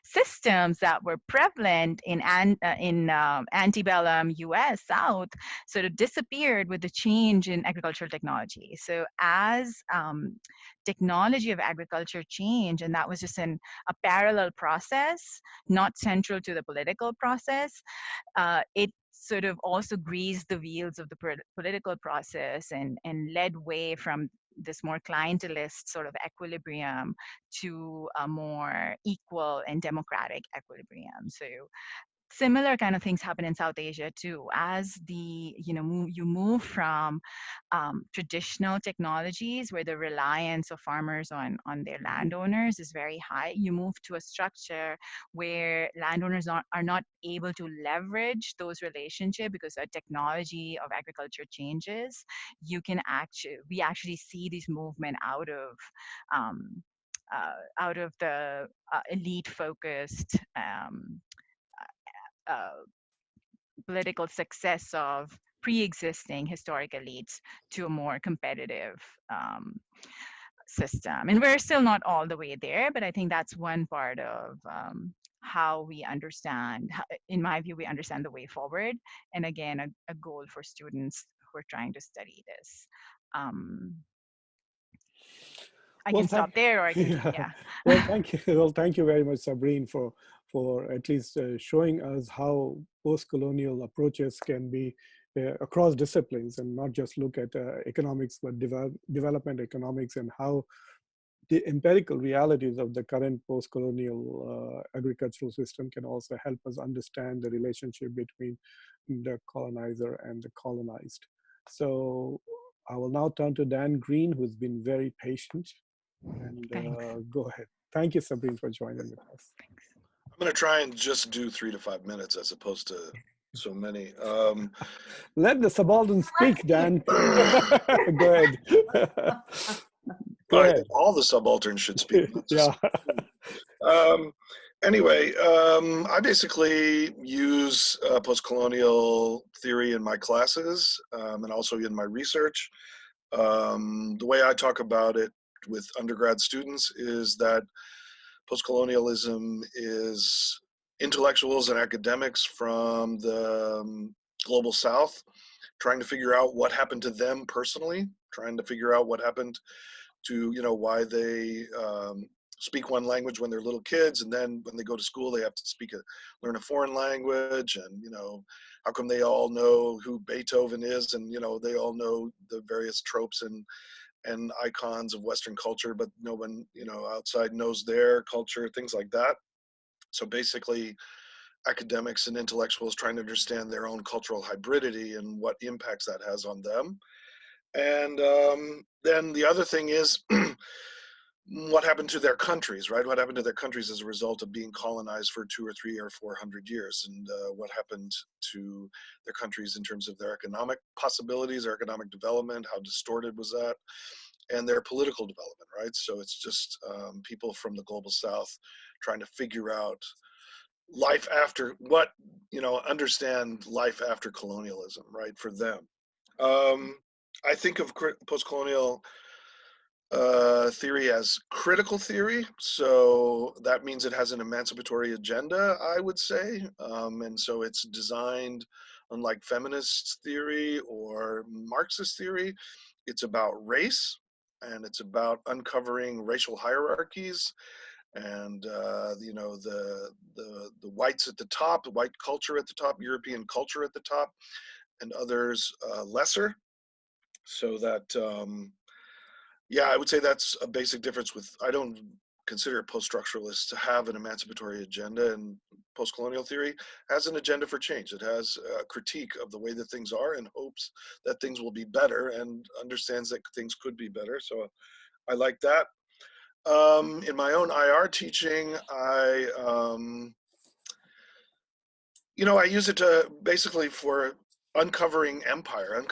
systems that were prevalent in antebellum U.S. South sort of disappeared with the change in agricultural technology. So as technology of agriculture changed, and that was just a parallel process, not central to the political process, it sort of also greased the wheels of the political process and led way from this more clientelist sort of equilibrium to a more equal and democratic equilibrium. So similar kind of things happen in South Asia too. As you move from traditional technologies where the reliance of farmers on their landowners is very high, you move to a structure where landowners are not able to leverage those relationships because the technology of agriculture changes. We actually see this movement out of the elite focused uh, political success of pre-existing historic elites to a more competitive system. And we're still not all the way there, but I think that's one part of how we understand, in my view, we understand the way forward. And again, a goal for students who are trying to study this. I Well, can stop there, or I can, yeah. yeah. Well, thank you. Well, thank you very much, Sabrin, for at least showing us how post-colonial approaches can be across disciplines, and not just look at economics, but development economics, and how the empirical realities of the current post-colonial agricultural system can also help us understand the relationship between the colonizer and the colonized. So I will now turn to Dan Green, who's been very patient, and Thanks. go ahead. Thank you, Sabrin, for joining with us. Thanks. I'm going to try and just do 3 to 5 minutes as opposed to so many. Let the subaltern speak, Dan. Go ahead. Go I ahead. think all the subalterns should speak. Not just Yeah. Anyway, I basically use post-colonial theory in my classes and also in my research. The way I talk about it with undergrad students is that post-colonialism is intellectuals and academics from the global South trying to figure out what happened to them personally, trying to figure out what happened to, why they speak one language when they're little kids, and then when they go to school, they have to learn a foreign language, and, how come they all know who Beethoven is, and, they all know the various tropes and icons of Western culture, but no one, outside knows their culture, things like that. So basically, academics and intellectuals trying to understand their own cultural hybridity and what impacts that has on them. And then the other thing is what happened to their countries, right? What happened to their countries as a result of being colonized for 2 or 3 or 400 years, and what happened to their countries in terms of their economic possibilities, their economic development, how distorted was that, and their political development, right? So it's just people from the global south trying to figure out life after understand life after colonialism, right, for them. I think of post-colonial theory as critical theory, so that means it has an emancipatory agenda, I would say, and so it's designed, unlike feminist theory or Marxist theory, it's about race, and it's about uncovering racial hierarchies, and the whites at the top, the white culture at the top, European culture at the top, and others lesser, so that yeah, I would say that's a basic difference with, I don't consider post-structuralists to have an emancipatory agenda, and post-colonial theory has an agenda for change. It has a critique of the way that things are and hopes that things will be better and understands that things could be better. So I like that. In my own IR teaching, I use it to basically for uncovering empire,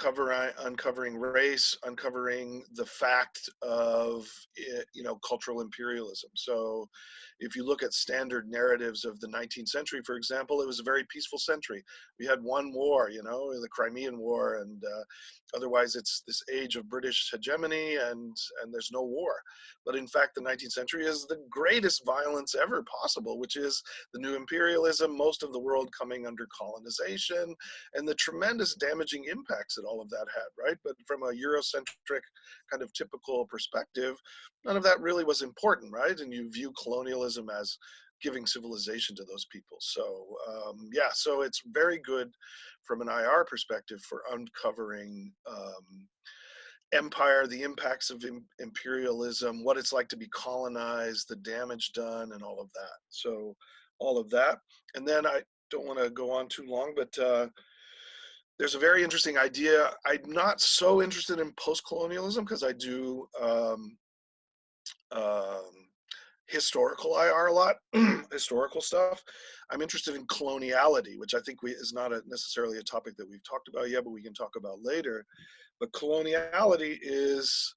uncovering race, uncovering the fact of cultural imperialism. So if you look at standard narratives of the 19th century, for example, it was a very peaceful century. We had one war, the Crimean War, and otherwise it's this age of British hegemony, and there's no war. But in fact, the 19th century is the greatest violence ever possible, which is the new imperialism, most of the world coming under colonization, and the tremendous damaging impacts that all of that had, right? But from a Eurocentric kind of typical perspective, none of that really was important, right? And you view colonialism as giving civilization to those people. So yeah, so it's very good from an IR perspective for uncovering empire, the impacts of imperialism, what it's like to be colonized, the damage done, and all of that. So all of that. And then I don't want to go on too long, but there's a very interesting idea. I'm not so interested in post-colonialism because I do historical IR a lot, historical stuff. I'm interested in coloniality, which I think is not necessarily a topic that we've talked about yet, but we can talk about later. But coloniality is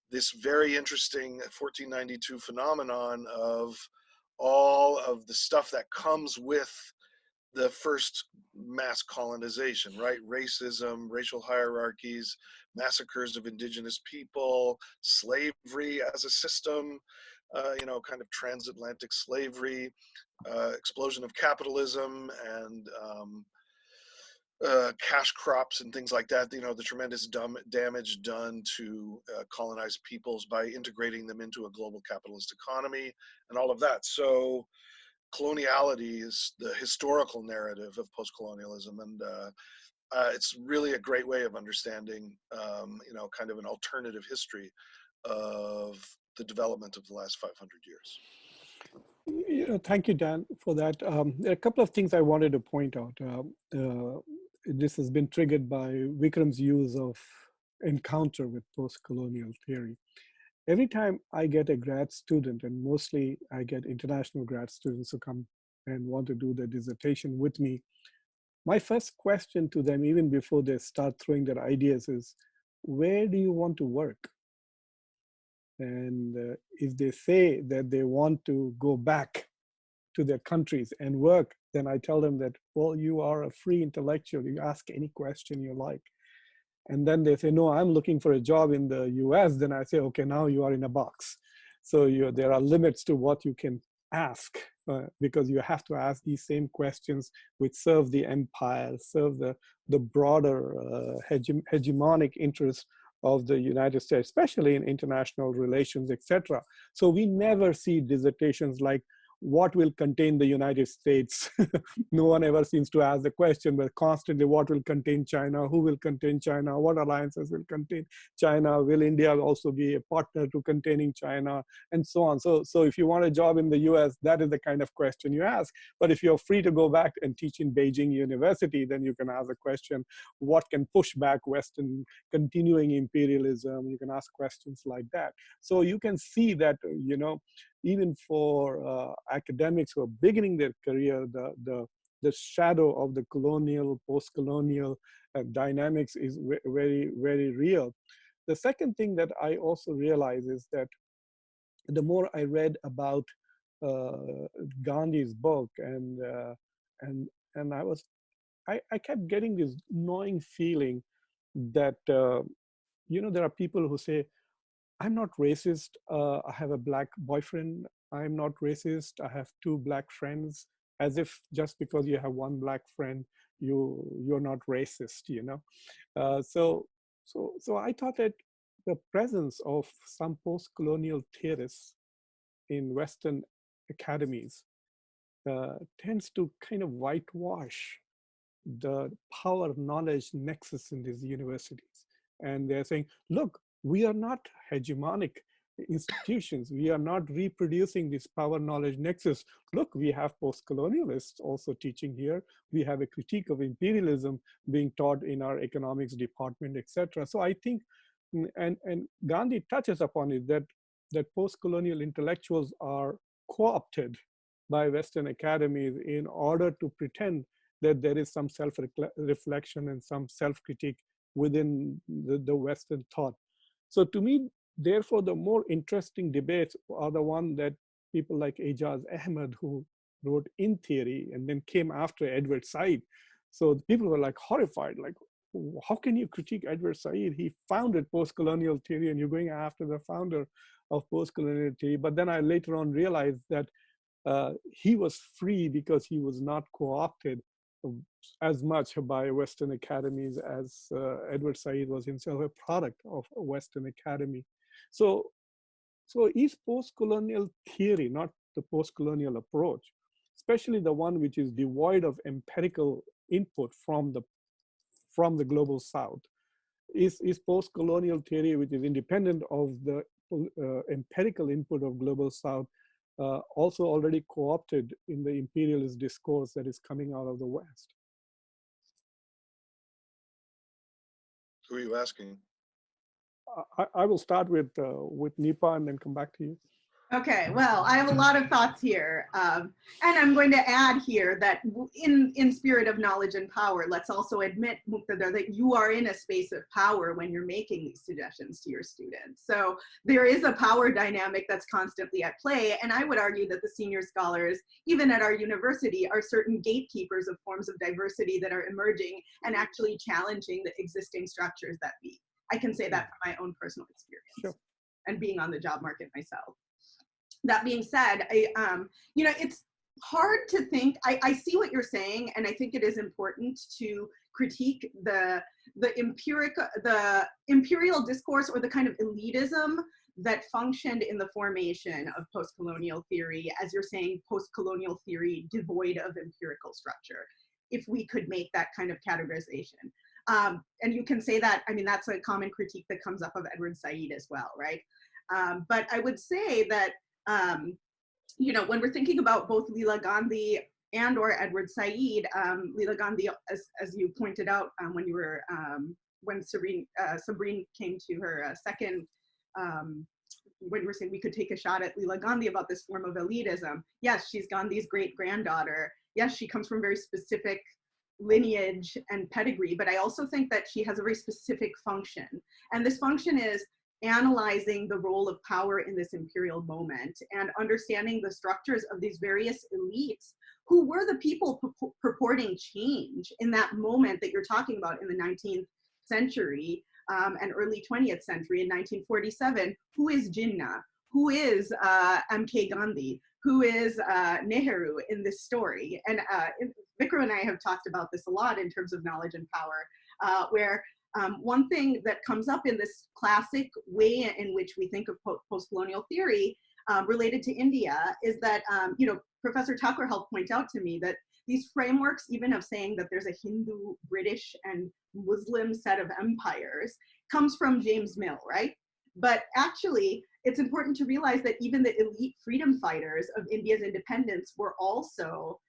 this very interesting 1492 phenomenon of all of the stuff that comes with the first mass colonization, right? Racism, racial hierarchies, massacres of indigenous people, slavery as a system, kind of transatlantic slavery, explosion of capitalism, and cash crops and things like that, the tremendous damage done to colonized peoples by integrating them into a global capitalist economy and all of that. So coloniality is the historical narrative of post-colonialism, and it's really a great way of understanding, kind of an alternative history of the development of the last 500 years. Thank you, Dan, for that. There are a couple of things I wanted to point out. This has been triggered by Vikram's use of encounter with post-colonial theory. Every time I get a grad student, and mostly I get international grad students who come and want to do their dissertation with me, my first question to them, even before they start throwing their ideas, is, where do you want to work? And if they say that they want to go back to their countries and work, then I tell them that, well, you are a free intellectual. You ask any question you like. And then they say, no, I'm looking for a job in the US. Then I say, okay, now you are in a box. So there are limits to what you can ask, because you have to ask these same questions which serve the empire, serve the broader hegemonic interests of the United States, especially in international relations, etc. So we never see dissertations like, what will contain the United States? No one ever seems to ask the question, but constantly, what will contain China? Who will contain China? What alliances will contain China? Will India also be a partner to containing China? And so on. So if you want a job in the US, that is the kind of question you ask. But if you're free to go back and teach in Beijing University, then you can ask the question, what can push back Western continuing imperialism? You can ask questions like that. So you can see that, you know, even for academics who are beginning their career, the shadow of the colonial, post-colonial dynamics is very, very real. The second thing that I also realize is that the more I read about Gandhi's book, and I kept getting this gnawing feeling that you know, there are people who say, I'm not racist. I have a black boyfriend. I'm not racist. I have 2 black friends. As if just because you have 1 black friend, you're not racist. You know. So I thought that the presence of some post-colonial theorists in Western academies tends to kind of whitewash the power knowledge nexus in these universities. And they're saying, look, we are not hegemonic institutions. We are not reproducing this power knowledge nexus. Look, we have post-colonialists also teaching here. We have a critique of imperialism being taught in our economics department, etc. So I think, and Gandhi touches upon it, that post-colonial intellectuals are co-opted by Western academies in order to pretend that there is some self-reflection and some self-critique within the Western thought. So to me, therefore, the more interesting debates are the one that people like Ijaz Ahmed, who wrote In Theory and then came after Edward Said. So people were like horrified, like, how can you critique Edward Said? He founded post-colonial theory and you're going after the founder of post-colonial theory. But then I later on realized that he was free because he was not co-opted as much by Western academies as Edward Said was himself a product of a Western academy. So is post-colonial theory, not the post-colonial approach, especially the one which is devoid of empirical input from the global South, is post-colonial theory, which is independent of the empirical input of global South, also already co-opted in the imperialist discourse that is coming out of the West? Who are you asking? I will start with Neepa and then come back to you. Okay, well, I have a lot of thoughts here. And I'm going to add here that in spirit of knowledge and power, let's also admit, Muqtedar, that you are in a space of power when you're making these suggestions to your students. So there is a power dynamic that's constantly at play. And I would argue that the senior scholars, even at our university, are certain gatekeepers of forms of diversity that are emerging and actually challenging the existing structures that be. I can say that from my own personal experience. Sure. And being on the job market myself. That being said, you know, it's hard to think. I see what you're saying, and I think it is important to critique the imperial discourse or the kind of elitism that functioned in the formation of post-colonial theory, as you're saying, post-colonial theory devoid of empirical structure, if we could make that kind of categorization. And you can say that, I mean, that's a common critique that comes up of Edward Said as well, right? But I would say that, you know, when we're thinking about both Leela Gandhi and or Edward Said, Leela Gandhi, as you pointed out when you were, when Sabrin came to her second, when we were saying we could take a shot at Leela Gandhi about this form of elitism. Yes, she's Gandhi's great granddaughter. Yes, she comes from very specific lineage and pedigree, but I also think that she has a very specific function. And this function is analyzing the role of power in this imperial moment and understanding the structures of these various elites who were the people purporting change in that moment that you're talking about in the 19th century and early 20th century in 1947. Who is Jinnah? Who is M.K. Gandhi? Who is Nehru in this story? And Vikram and I have talked about this a lot in terms of knowledge and power, where one thing that comes up in this classic way in which we think of post-colonial theory related to India is that, you know, Professor Thakur helped point out to me that these frameworks, even of saying that there's a Hindu, British, and Muslim set of empires, comes from James Mill, right? But actually, it's important to realize that even the elite freedom fighters of India's independence were also,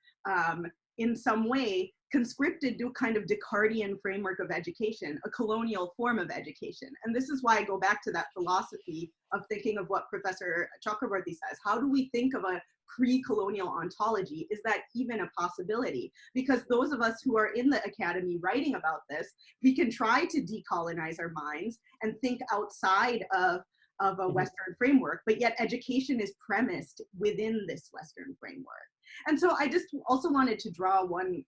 in some way, conscripted to a kind of Descartian framework of education, a colonial form of education. And this is why I go back to that philosophy of thinking of what Professor Chakraborty says. How do we think of a pre-colonial ontology? Is that even a possibility? Because those of us who are in the academy writing about this, we can try to decolonize our minds and think outside of a Western framework, but yet education is premised within this Western framework. And so I just also wanted to draw one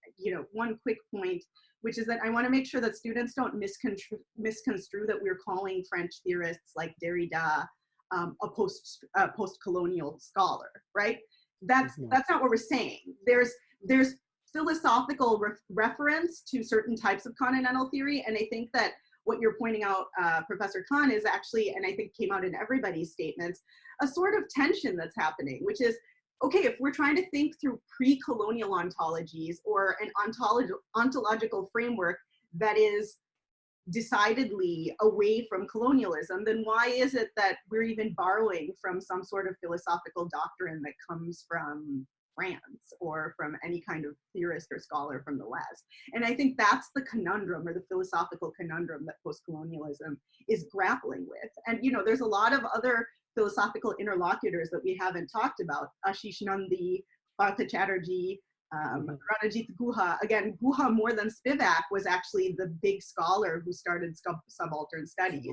quick point, which is that I want to make sure that students don't misconstrue that we're calling French theorists like Derrida a post-colonial scholar, right? That's not what we're saying. There's philosophical reference to certain types of continental theory, and I think that what you're pointing out, Professor Khan, is actually, and I think came out in everybody's statements, a sort of tension that's happening, which is, okay, if we're trying to think through pre-colonial ontologies or an ontological framework that is decidedly away from colonialism, then why is it that we're even borrowing from some sort of philosophical doctrine that comes from France or from any kind of theorist or scholar from the West? And I think that's the conundrum, or the philosophical conundrum, that postcolonialism is grappling with. And, you know, there's a lot of other philosophical interlocutors that we haven't talked about. Ashish Nandi, Partha Chatterjee, Ranajit Guha. Again, Guha, more than Spivak, was actually the big scholar who started subaltern studies.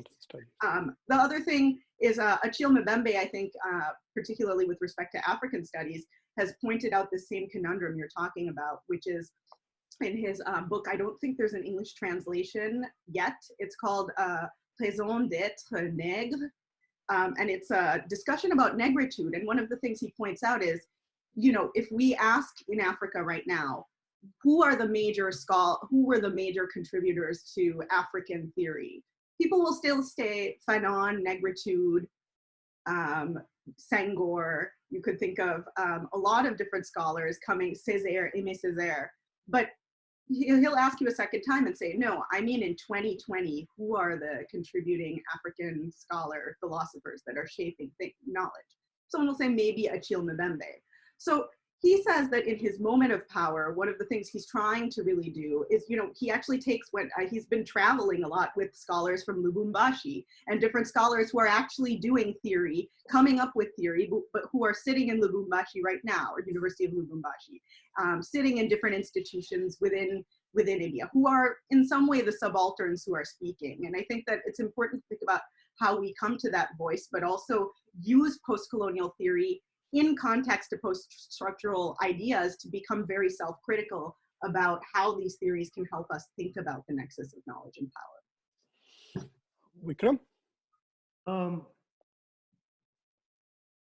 The other thing is Achille Mbembe, I think, particularly with respect to African studies, has pointed out the same conundrum you're talking about, which is in his book. I don't think there's an English translation yet. It's called Raison d'être nègre. And it's a discussion about negritude. And one of the things he points out is, you know, if we ask in Africa right now, who were the major contributors to African theory, people will still say Fanon, negritude, Senghor. You could think of a lot of different scholars coming, Césaire, Aimé Césaire. But he'll ask you a second time and say, no, I mean in 2020, who are the contributing African scholar philosophers that are shaping knowledge? Someone will say maybe Achille Mbembe. So he says that in his moment of power, one of the things he's trying to really do is, you know, he actually takes what he's been traveling a lot with scholars from Lubumbashi and different scholars who are actually doing theory, coming up with theory, but who are sitting in Lubumbashi right now, or University of Lubumbashi, sitting in different institutions within India, who are in some way the subalterns who are speaking. And I think that it's important to think about how we come to that voice, but also use post-colonial theory in context of post-structural ideas to become very self-critical about how these theories can help us think about the nexus of knowledge and power. Vikram?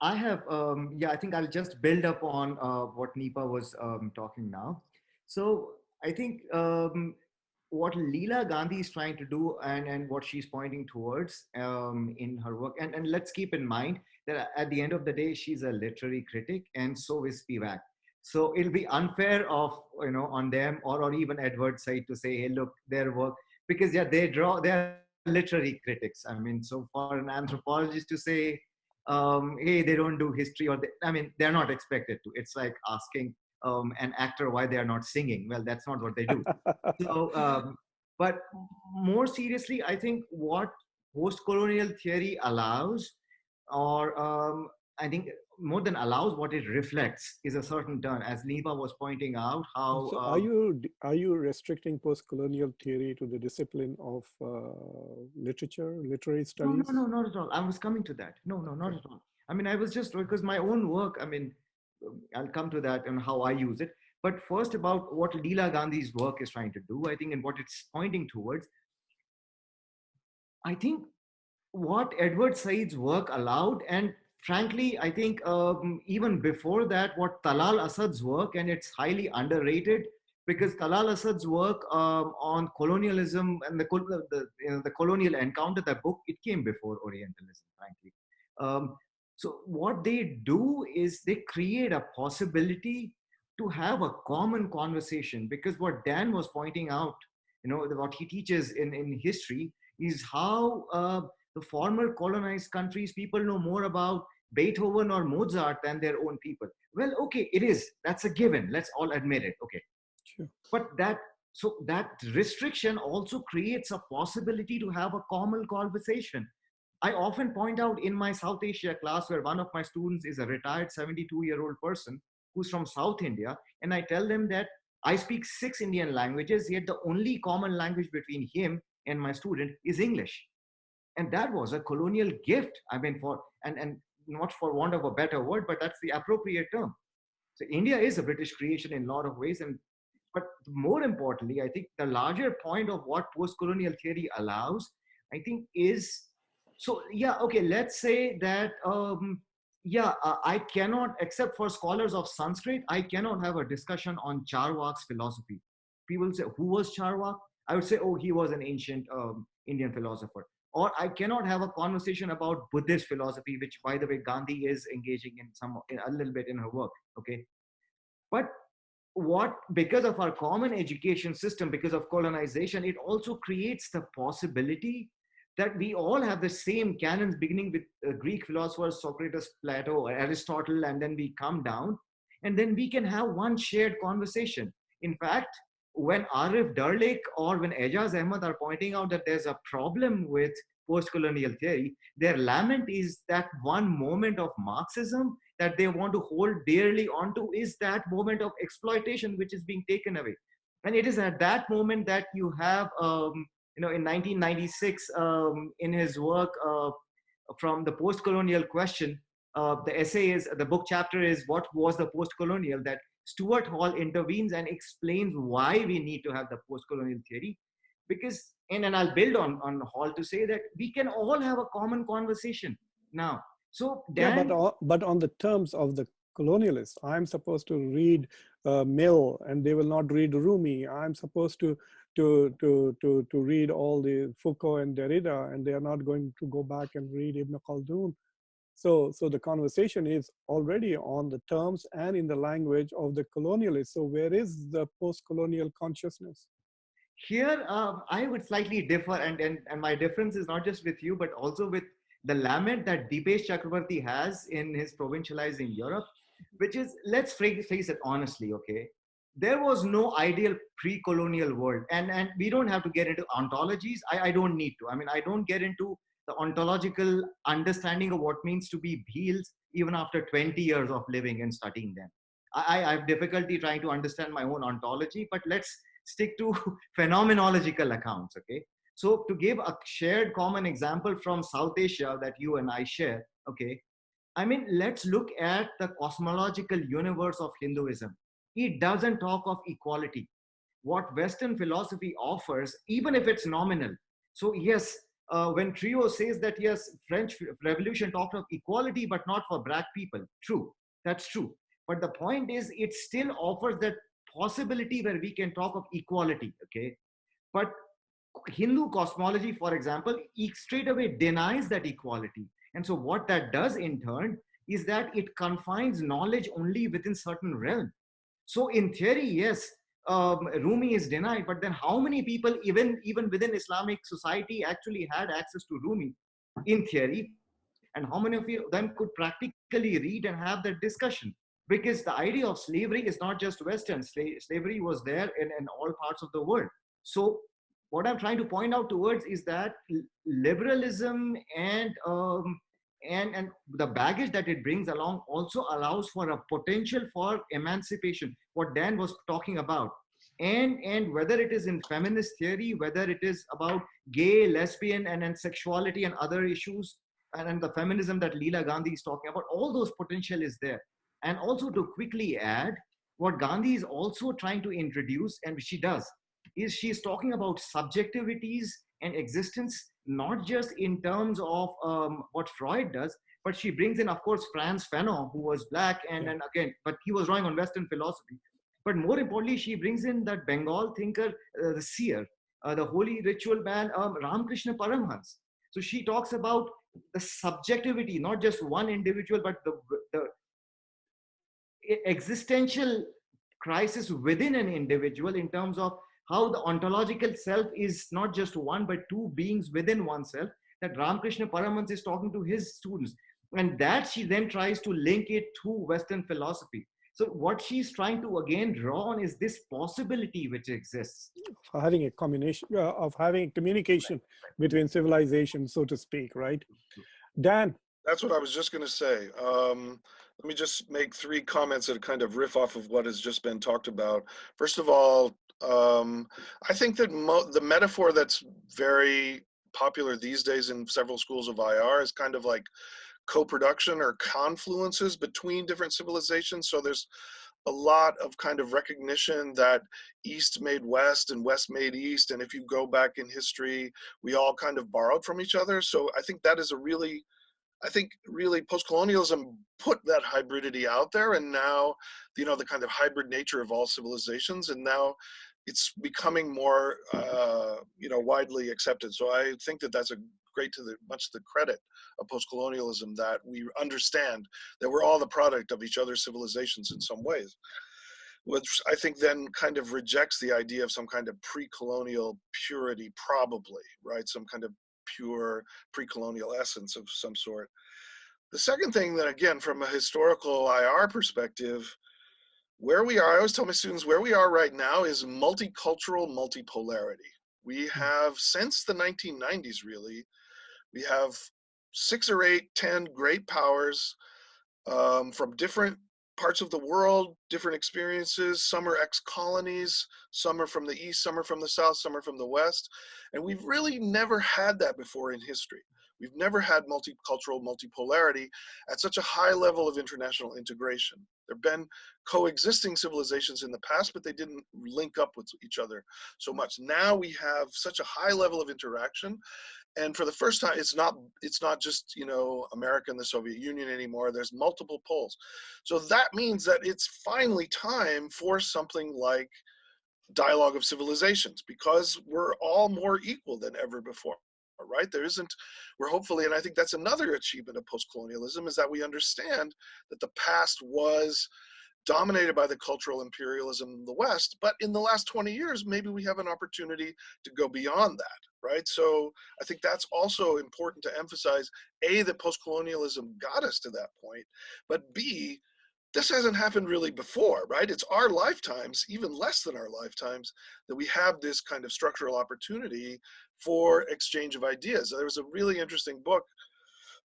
I have, I think I'll just build up on what Neepa was talking now. So I think what Leela Gandhi is trying to do and what she's pointing towards in her work, and let's keep in mind that at the end of the day, she's a literary critic, and so is Spivak. So it'll be unfair on them or even Edward Said to say, hey, look, their work, because they're literary critics. I mean, so for an anthropologist to say, hey, they don't do history, they're not expected to. It's like asking an actor why they are not singing. Well, that's not what they do. So, but more seriously, I think what post-colonial theory allows, or I think more than allows, what it reflects is a certain turn, as Neepa was pointing out. How so are you restricting post-colonial theory to the discipline of literary studies? No, not at all. I was coming to that. No, not at all. I mean, I was just, because my own work, I'll come to that and how I use it. But first, about what Leela Gandhi's work is trying to do, I think, and what it's pointing towards. I think what Edward Said's work allowed, and frankly, I think even before that, what Talal Asad's work, and it's highly underrated, because Talal Asad's work on colonialism and the colonial encounter, that book, it came before Orientalism, frankly. So what they do is they create a possibility to have a common conversation, because what Dan was pointing out, what he teaches in history is how the former colonized countries, people know more about Beethoven or Mozart than their own people. Well, okay, it is. That's a given. Let's all admit it. Okay. Sure. But that restriction also creates a possibility to have a common conversation. I often point out in my South Asia class, where one of my students is a retired 72-year-old person who's from South India, and I tell them that I speak 6 Indian languages, yet the only common language between him and my student is English. And that was a colonial gift. I mean, and not for want of a better word, but that's the appropriate term. So India is a British creation in a lot of ways. But more importantly, I think the larger point of what post-colonial theory allows, I think, is, so yeah, okay, let's say that, I cannot, except for scholars of Sanskrit, I cannot have a discussion on Charvak's philosophy. People say, who was Charvak? I would say, oh, he was an ancient Indian philosopher. Or I cannot have a conversation about Buddhist philosophy, which, by the way, Gandhi is engaging in a little bit in her work, okay? But because of our common education system, because of colonization, it also creates the possibility that we all have the same canons, beginning with Greek philosophers, Socrates, Plato, Aristotle, and then we come down, and then we can have one shared conversation. In fact, when Arif Darlik or when Ejaz Ahmed are pointing out that there's a problem with post-colonial theory, their lament is that one moment of Marxism that they want to hold dearly onto is that moment of exploitation which is being taken away. And it is at that moment that you have, in 1996, in his work from the post-colonial question, the book chapter is What Was the Post-Colonial? That Stuart Hall intervenes and explains why we need to have the post-colonial theory. Because, and I'll build on Hall to say that we can all have a common conversation now. So Dan, yeah, but on the terms of the colonialists, I'm supposed to read Mill, and they will not read Rumi. I'm supposed to read all the Foucault and Derrida, and they are not going to go back and read Ibn Khaldun. So the conversation is already on the terms and in the language of the colonialists. So where is the post-colonial consciousness? Here, I would slightly differ, and my difference is not just with you, but also with the lament that Dipesh Chakrabarty has in his Provincializing Europe, which is, let's face it honestly, okay? There was no ideal pre-colonial world, and we don't have to get into ontologies. I don't need to. I mean, I don't get into the ontological understanding of what means to be Bheels, even after 20 years of living and studying them. I have difficulty trying to understand my own ontology, but let's stick to phenomenological accounts, okay? So to give a shared common example from South Asia that you and I share, okay? I mean, let's look at the cosmological universe of Hinduism. It doesn't talk of equality. What Western philosophy offers, even if it's nominal. So yes, when Trio says that yes, French Revolution talked of equality, but not for black people. True, that's true. But the point is, it still offers that possibility where we can talk of equality, okay? But Hindu cosmology, for example, straight away denies that equality. And so what that does in turn is that it confines knowledge only within certain realm. So in theory, yes, Rumi is denied, but then how many people, even within Islamic society, actually had access to Rumi in theory? And how many of them could practically read and have that discussion? Because the idea of slavery is not just Western. Slavery was there in all parts of the world. So what I'm trying to point out towards is that liberalism and the baggage that it brings along also allows for a potential for emancipation, what Dan was talking about. And whether it is in feminist theory, whether it is about gay, lesbian, and sexuality and other issues, and the feminism that Leela Gandhi is talking about, all those potential is there. And also to quickly add, what Gandhi is also trying to introduce, and she does, is she's talking about subjectivities and existence, not just in terms of what Freud does, but she brings in, of course, Franz Fanon, who was black, and again, but he was drawing on Western philosophy. But more importantly, she brings in that Bengal thinker, the seer, the holy ritual man, Ramakrishna Paramhans. So she talks about the subjectivity, not just one individual, but the existential crisis within an individual in terms of how the ontological self is not just one, but two beings within oneself, that Ramakrishna Paramahansa is talking to his students. And that she then tries to link it to Western philosophy. So what she's trying to again draw on is this possibility which exists. For having a combination, of having communication between civilizations, so to speak, right? Dan? That's what I was just going to say. Let me just make 3 comments that kind of riff off of what has just been talked about. First of all, I think that the metaphor that's very popular these days in several schools of IR is kind of like co-production or confluences between different civilizations. So there's a lot of kind of recognition that East made West and West made East. And if you go back in history, we all kind of borrowed from each other. So I think that is I think really post-colonialism put that hybridity out there, and now, you know, the kind of hybrid nature of all civilizations, and now it's becoming more, you know, widely accepted. So I think that that's much the credit of post-colonialism, that we understand that we're all the product of each other's civilizations in some ways, which I think then kind of rejects the idea of some kind of pre-colonial purity, probably, right? Some kind of pure pre-colonial essence of some sort. The second thing, that again, from a historical IR perspective, where we are, I always tell my students, where we are right now is multicultural multipolarity. We have, since the 1990s really, we have 6 or 8, 10 great powers from different parts of the world, different experiences. Some are ex-colonies, some are from the East, some are from the South, some are from the West. And we've really never had that before in history. We've never had multicultural multipolarity at such a high level of international integration. There have been coexisting civilizations in the past, but they didn't link up with each other so much. Now we have such a high level of interaction. And for the first time, it's not just, you know, America and the Soviet Union anymore. There's multiple poles. So that means that it's finally time for something like dialogue of civilizations, because we're all more equal than ever before, right? We're hopefully, and I think that's another achievement of post-colonialism, is that we understand that the past was dominated by the cultural imperialism of the West, but in the last 20 years, maybe we have an opportunity to go beyond that, right? So I think that's also important to emphasize, A, that post-colonialism got us to that point, but B, this hasn't happened really before, right? It's our lifetimes, even less than our lifetimes, that we have this kind of structural opportunity for exchange of ideas. There was a really interesting book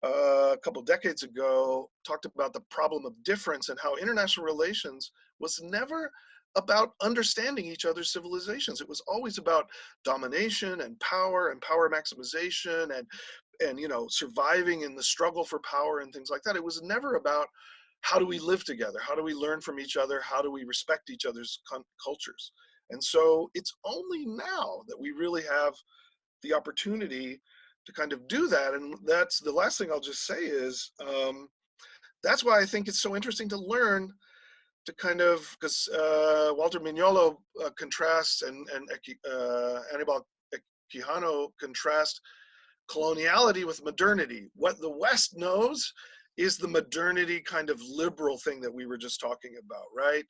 a couple decades ago, talked about the problem of difference and how international relations was never about understanding each other's civilizations. It was always about domination and power maximization and you know, surviving in the struggle for power and things like that. It was never about how do we live together? How do we learn from each other? How do we respect each other's cultures? And so it's only now that we really have the opportunity to kind of do that. And that's the last thing I'll just say is, that's why I think it's so interesting to learn to kind of, because Walter Mignolo contrasts and Anibal Quijano contrast coloniality with modernity. What the West knows is the modernity kind of liberal thing that we were just talking about, right?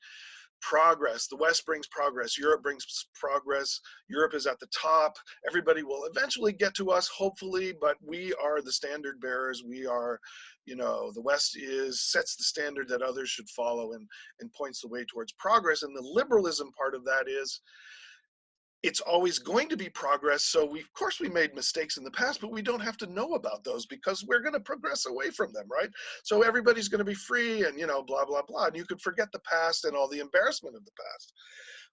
Progress. The West brings progress. Europe brings progress. Europe is at the top. Everybody will eventually get to us, hopefully, but we are the standard bearers. We are, you know, the West sets the standard that others should follow and points the way towards progress. And the liberalism part of that is, it's always going to be progress. So of course we made mistakes in the past, but we don't have to know about those because we're going to progress away from them, right? So everybody's going to be free and, you know, blah, blah, blah. And you could forget the past and all the embarrassment of the past.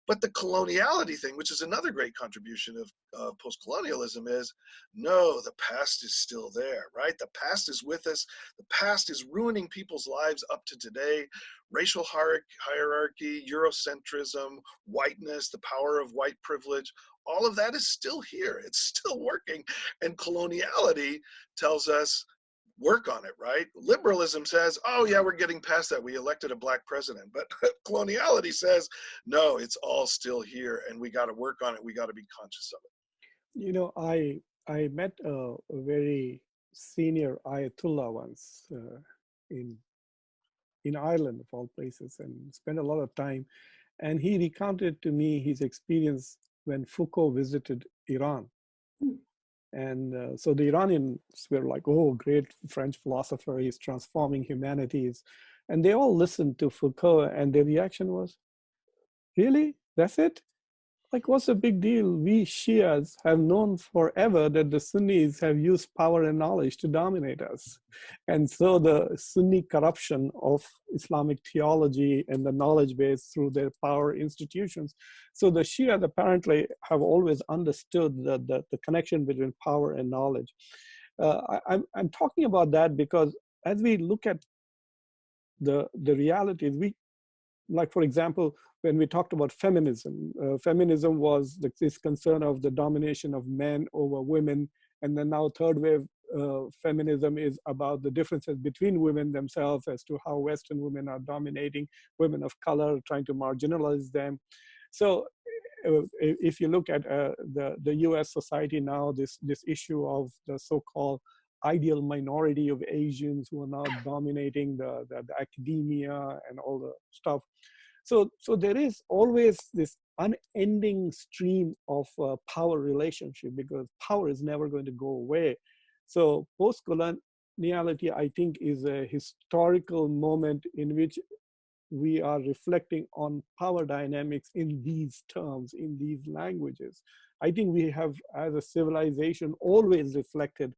But the coloniality thing, which is another great contribution of post-colonialism, is no, the past is still there, right? The past is with us. The past is ruining people's lives up to today. Racial hierarchy, Eurocentrism, whiteness, the power of white privilege, all of that is still here. It's still working. And coloniality tells us, work on it, right? Liberalism says, oh yeah, we're getting past that. We elected a black president. But coloniality says, no, it's all still here and we got to work on it. We got to be conscious of it. You know, I I met a very senior Ayatollah once in Ireland, of all places, and spent a lot of time. And he recounted to me his experience when Foucault visited Iran. And so the Iranians were like, oh, great French philosopher, he's transforming humanities. And they all listened to Foucault, and their reaction was, really? That's it? Like, what's the big deal? We Shias have known forever that the Sunnis have used power and knowledge to dominate us. And so the Sunni corruption of Islamic theology and the knowledge base through their power institutions. So the Shia apparently have always understood the connection between power and knowledge. I'm talking about that because as we look at the realities, like, for example, when we talked about feminism, feminism was this concern of the domination of men over women. And then now third wave feminism is about the differences between women themselves as to how Western women are dominating women of color, trying to marginalize them. So if you look at the US society now, this issue of the so-called ideal minority of Asians who are now dominating the academia and all the stuff. So there is always this unending stream of power relationship because power is never going to go away. So post-coloniality, I think, is a historical moment in which we are reflecting on power dynamics in these terms, in these languages. I think we have, as a civilization, always reflected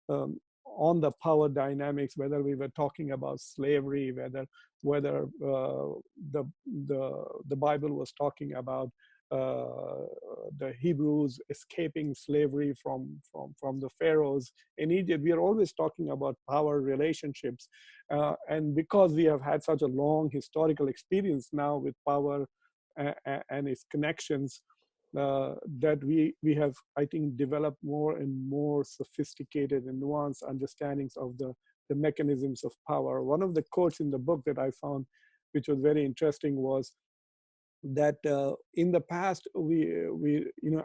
on the power dynamics, whether we were talking about slavery, whether the Bible was talking about the Hebrews escaping slavery from the pharaohs in Egypt. We are always talking about power relationships, and because we have had such a long historical experience now with power and its connections, that we have, I think, developed more and more sophisticated and nuanced understandings of the mechanisms of power. One of the quotes in the book that I found, which was very interesting, was that in the past,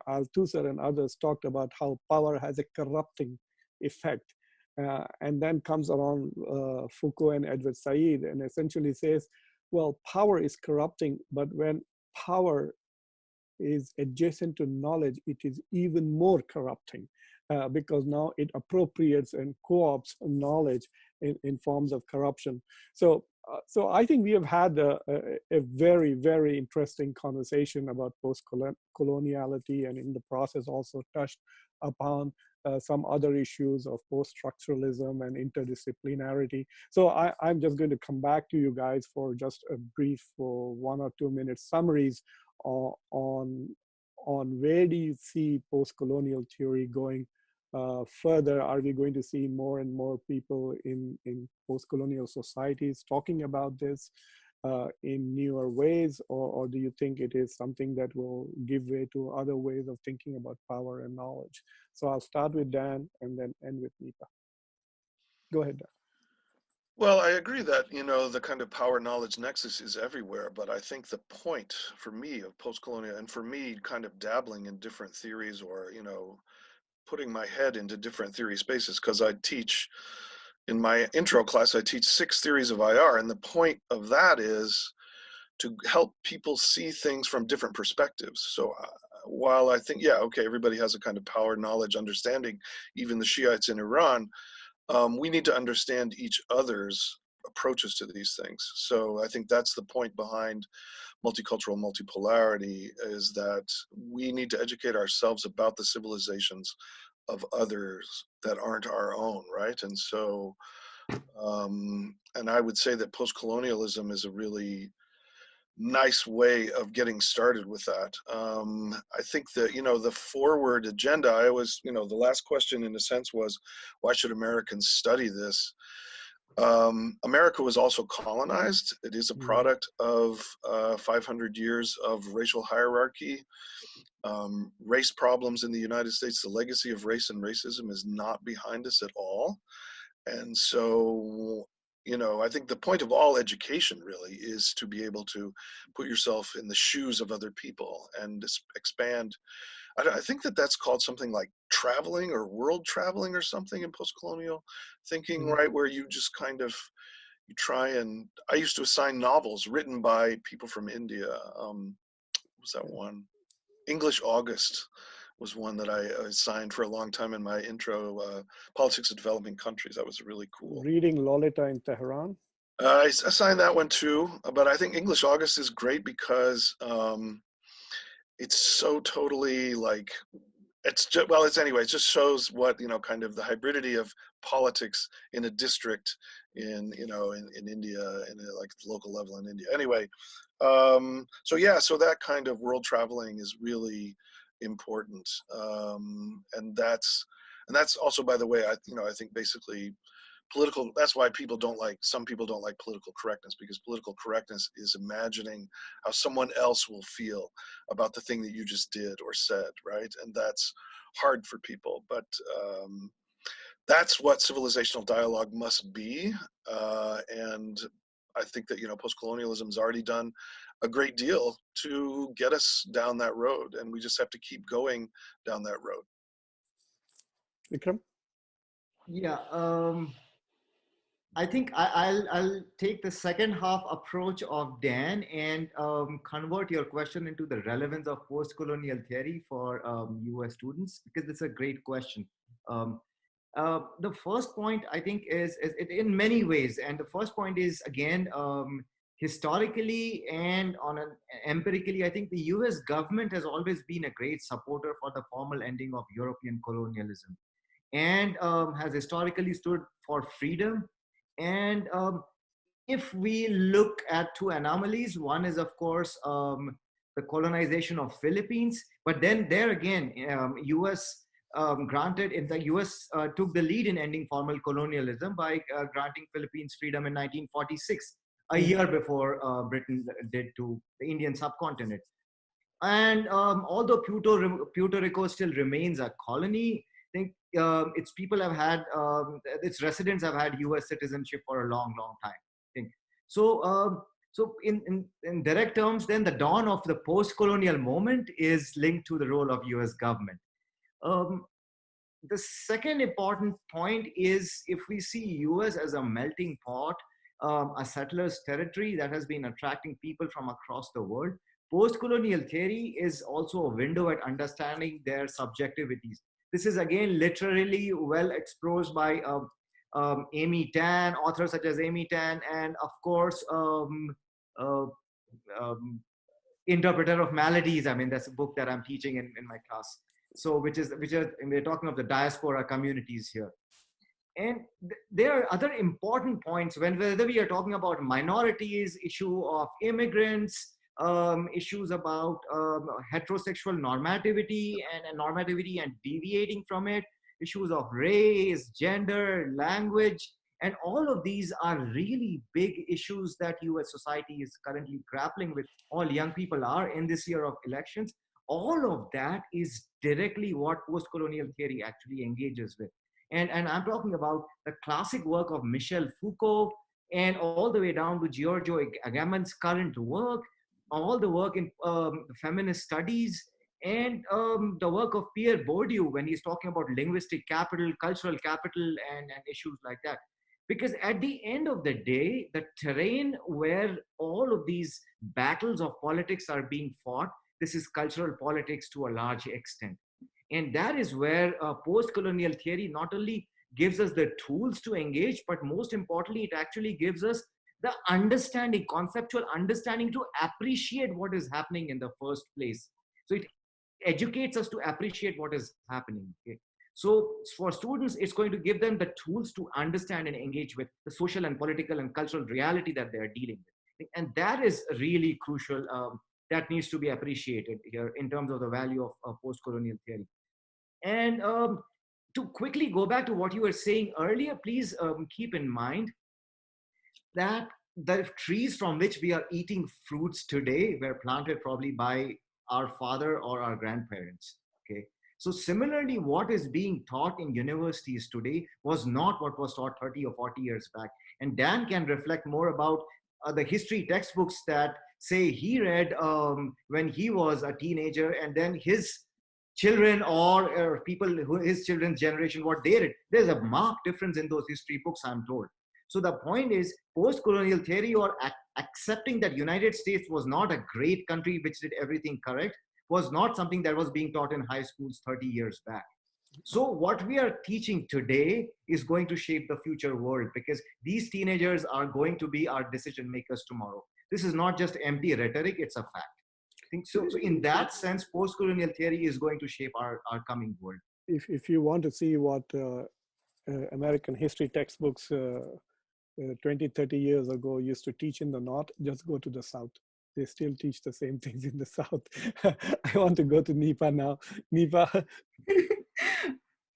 Althusser and others talked about how power has a corrupting effect. And then comes around Foucault and Edward Said and essentially says, well, power is corrupting, but when power is adjacent to knowledge, it is even more corrupting because now it appropriates and co-opts knowledge in forms of corruption. So I think we have had a very, very interesting conversation about post-coloniality, and in the process also touched upon some other issues of post-structuralism and interdisciplinarity. So I'm just going to come back to you guys for just a brief 1 or 2 minute summaries on where do you see post-colonial theory going further. Are we going to see more and more people in post-colonial societies talking about this in newer ways, or do you think it is something that will give way to other ways of thinking about power and knowledge? So I'll start with Dan and then end with Neepa. Go ahead, Dan. Well, I agree that, the kind of power knowledge nexus is everywhere, but I think the point for me of post-colonial, and for me kind of dabbling in different theories or, putting my head into different theory spaces, because I teach, in my intro class, I teach 6 theories of IR, and the point of that is to help people see things from different perspectives. So while I think, yeah, okay, everybody has a kind of power knowledge understanding, even the Shiites in Iran, we need to understand each other's approaches to these things. So I think that's the point behind multicultural multipolarity, is that we need to educate ourselves about the civilizations of others that aren't our own, right? And so, and I would say that post-colonialism is a really nice way of getting started with that. I think that, the forward agenda, I always, the last question in a sense was, why should Americans study this? America was also colonized. It is a product of 500 years of racial hierarchy, race problems in the United States. The legacy of race and racism is not behind us at all. And so, I think the point of all education really is to be able to put yourself in the shoes of other people and expand I think that that's called something like traveling or world traveling or something in post-colonial thinking, right? Where you just kind of, you try and, I used to assign novels written by people from India. What was that one? English August was one that I assigned for a long time in my intro, Politics of Developing Countries. That was really cool. Reading Lolita in Tehran. I assigned that one too, but I think English August is great because it's so totally like, it's just, well, it's anyway, it just shows what, you know, kind of the hybridity of politics in a district in, you know, in India, in a, like the local level in India. Anyway, so yeah, so that kind of world traveling is really important. And that's also, by the way, I think basically political, that's why some people don't like political correctness, because political correctness is imagining how someone else will feel about the thing that you just did or said, right? And that's hard for people, but that's what civilizational dialogue must be. And I think that, you know, post-colonialism has already done a great deal to get us down that road, and we just have to keep going down that road. Vikram? Yeah, I think I'll take the second half approach of Dan and convert your question into the relevance of post-colonial theory for US students, because it's a great question. The first point I think is it in many ways, and the first point is again, historically and empirically, I think the US government has always been a great supporter for the formal ending of European colonialism, and has historically stood for freedom. And if we look at two anomalies, one is of course the colonization of Philippines, but then there again, US granted, in the US took the lead in ending formal colonialism by granting Philippines freedom in 1946, a year before Britain did to the Indian subcontinent. And although Puerto Rico still remains a colony, I think its people have had, its residents have had US citizenship for a long, long time. I think. So in direct terms, then the dawn of the post-colonial moment is linked to the role of US government. The second important point is, if we see US as a melting pot, a settler's territory that has been attracting people from across the world, post-colonial theory is also a window at understanding their subjectivities. This is again literally well exposed by Amy Tan, authors such as Amy Tan, and of course, Interpreter of Maladies. I mean, that's a book that I'm teaching in my class. So, which is we're talking of the diaspora communities here. And there are other important points whether we are talking about minorities, issue of immigrants, issues about heterosexual normativity and deviating from it, issues of race, gender, language, and all of these are really big issues that US society is currently grappling with. All young people are in this year of elections. All of that is directly what post-colonial theory actually engages with. And I'm talking about the classic work of Michel Foucault, and all the way down to Giorgio Agamben's current work, all the work in feminist studies, and the work of Pierre Bourdieu when he's talking about linguistic capital, cultural capital, and issues like that. Because at the end of the day, the terrain where all of these battles of politics are being fought, this is cultural politics to a large extent. And that is where post-colonial theory not only gives us the tools to engage, but most importantly, it actually gives us the understanding, conceptual understanding to appreciate what is happening in the first place. So it educates us to appreciate what is happening. Okay? So for students, it's going to give them the tools to understand and engage with the social and political and cultural reality that they're dealing with. And that is really crucial. That needs to be appreciated here in terms of the value of post-colonial theory. And to quickly go back to what you were saying earlier, please keep in mind that the trees from which we are eating fruits today were planted probably by our father or our grandparents. Okay. So similarly, what is being taught in universities today was not what was taught 30 or 40 years back. And Dan can reflect more about the history textbooks that say he read when he was a teenager, and then his children or people who his children's generation, what they read. There's a marked difference in those history books, I'm told. So the point is, post-colonial theory or accepting that United States was not a great country which did everything correct was not something that was being taught in high schools 30 years back. So what we are teaching today is going to shape the future world, because these teenagers are going to be our decision makers tomorrow. This is not just empty rhetoric, it's a fact. I think so. So in that sense, post-colonial theory is going to shape our coming world. If you want to see what American history textbooks 20, 30 years ago used to teach in the North, just go to the South. They still teach the same things in the South. I want to go to Neepa now. Neepa.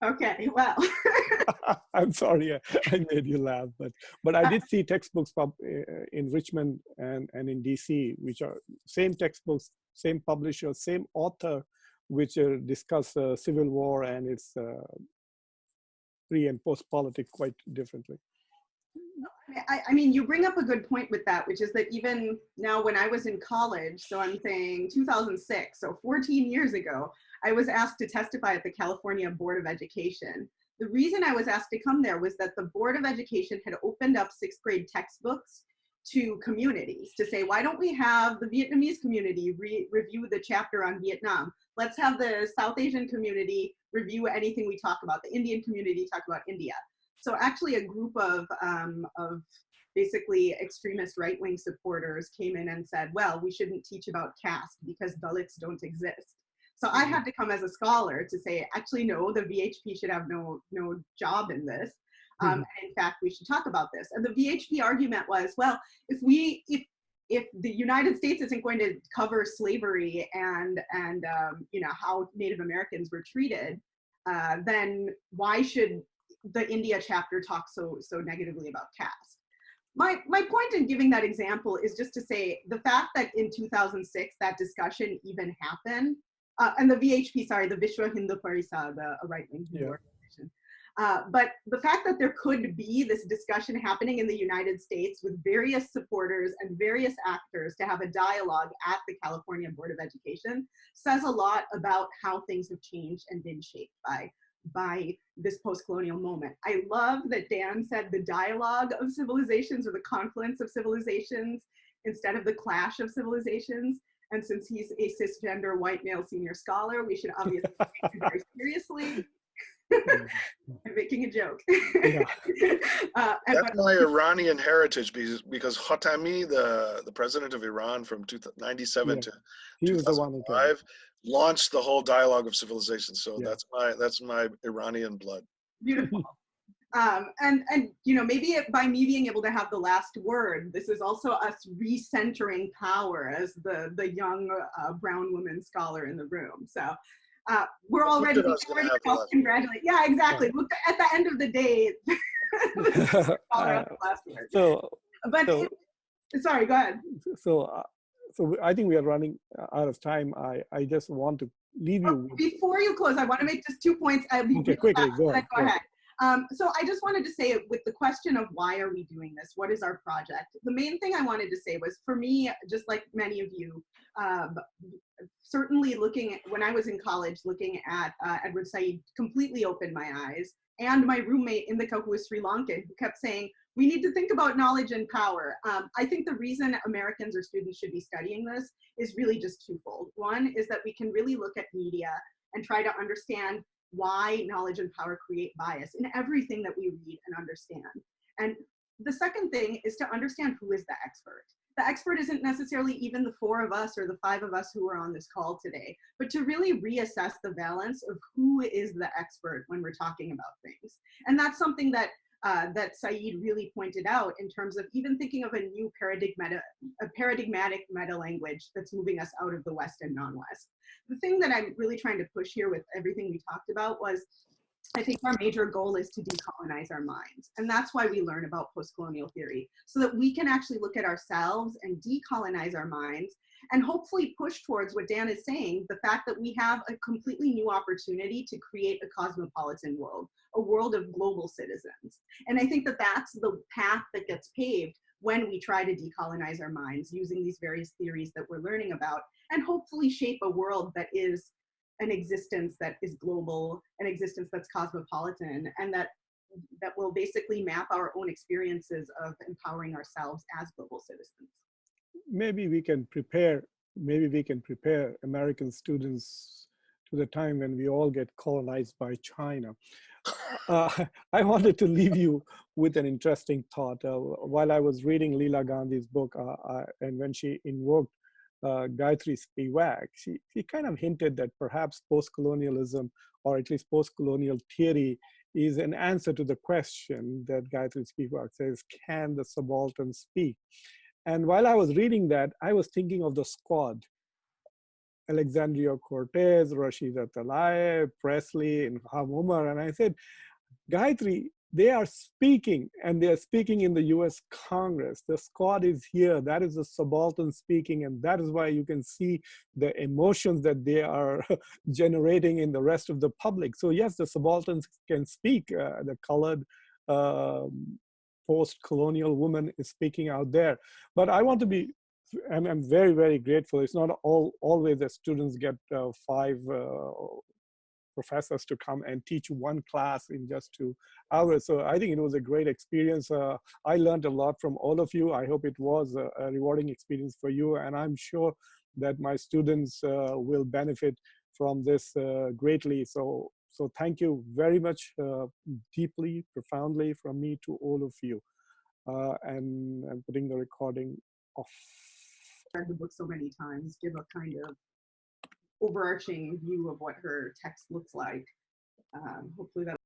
Okay, well. I'm sorry I made you laugh, but I did see textbooks in Richmond and in DC, which are same textbooks, same publisher, same author, which discuss civil war and its pre and post politics quite differently. I mean, you bring up a good point with that, which is that even now when I was in college, so I'm saying 2006, so 14 years ago, I was asked to testify at the California Board of Education. The reason I was asked to come there was that the Board of Education had opened up 6th grade textbooks to communities to say, why don't we have the Vietnamese community review the chapter on Vietnam? Let's have the South Asian community review anything we talk about, the Indian community talk about India. So actually a group of basically extremist right-wing supporters came in and said, well, we shouldn't teach about caste because Dalits don't exist. So I had to come as a scholar to say, actually, no, the VHP should have no job in this. And in fact, we should talk about this. And the VHP argument was, well, if the United States isn't going to cover slavery and you know, how Native Americans were treated, then why should the India chapter talk so negatively about caste? My point in giving that example is just to say the fact that in 2006 that discussion even happened, and the VHP, sorry, the Vishwa Hindu Parishad, a right-wing organization. But the fact that there could be this discussion happening in the United States with various supporters and various actors to have a dialogue at the California Board of Education says a lot about how things have changed and been shaped by this post-colonial moment. I love that Dan said the dialogue of civilizations or the confluence of civilizations instead of the clash of civilizations. And since he's a cisgender white male senior scholar, we should obviously take it very seriously. I'm making a joke. Yeah. That's my Iranian heritage because Khatami, the president of Iran from 1997 to 2005, launched the whole dialogue of civilization. So that's my Iranian blood. Beautiful. And you know, maybe by me being able to have the last word, this is also us recentering power as the young brown woman scholar in the room. So we're already congratulate. Yeah, exactly. Look, at the end of the day, the last word. Sorry, go ahead. So I think we are running out of time. I just want to leave you. Before you close, I want to make just 2 points. Okay, quickly, go ahead. Go ahead. So I just wanted to say, with the question of why are we doing this? What is our project? The main thing I wanted to say was, for me, just like many of you, certainly when I was in college, looking at Edward Said completely opened my eyes. And my roommate in the Kaku was Sri Lankan, who kept saying, we need to think about knowledge and power. I think the reason Americans or students should be studying this is really just twofold. One is that we can really look at media and try to understand why knowledge and power create bias in everything that we read and understand. And the second thing is to understand who is the expert. The expert isn't necessarily even the 4 of us or the 5 of us who are on this call today, but to really reassess the balance of who is the expert when we're talking about things. And that's something that Said really pointed out in terms of even thinking of a new paradigmatic meta language that's moving us out of the West and non-West. The thing that I'm really trying to push here with everything we talked about was, I think our major goal is to decolonize our minds. And that's why we learn about post-colonial theory, so that we can actually look at ourselves and decolonize our minds and hopefully push towards what Dan is saying, the fact that we have a completely new opportunity to create a cosmopolitan world, a world of global citizens. And I think that that's the path that gets paved when we try to decolonize our minds using these various theories that we're learning about, and hopefully shape a world that is an existence that is global, an existence that's cosmopolitan, and that will basically map our own experiences of empowering ourselves as global citizens. Maybe we can prepare American students to the time when we all get colonized by China. I wanted to leave you with an interesting thought. While I was reading Leela Gandhi's book, and when she invoked Gayatri Spivak, she kind of hinted that perhaps post-colonialism, or at least post-colonial theory, is an answer to the question that Gayatri Spivak says, can the subaltern speak? And while I was reading that, I was thinking of the squad: Alexandria Cortez, Rashida Tlaib, Presley, and Umar. And I said, Gayatri, they are speaking, and they are speaking in the US Congress. The squad is here. That is the subaltern speaking, and that is why you can see the emotions that they are generating in the rest of the public. So yes, the subalterns can speak. The colored post-colonial woman is speaking out there. But I want to be, I'm very, very grateful. It's not always that students get 5 professors to come and teach one class in just 2 hours. So I think it was a great experience. I learned a lot from all of you. I hope it was a rewarding experience for you. And I'm sure that my students will benefit from this greatly. So thank you very much, deeply, profoundly from me to all of you. And I'm putting the recording off. I've read the book so many times, give a kind of overarching view of what her text looks like. Hopefully that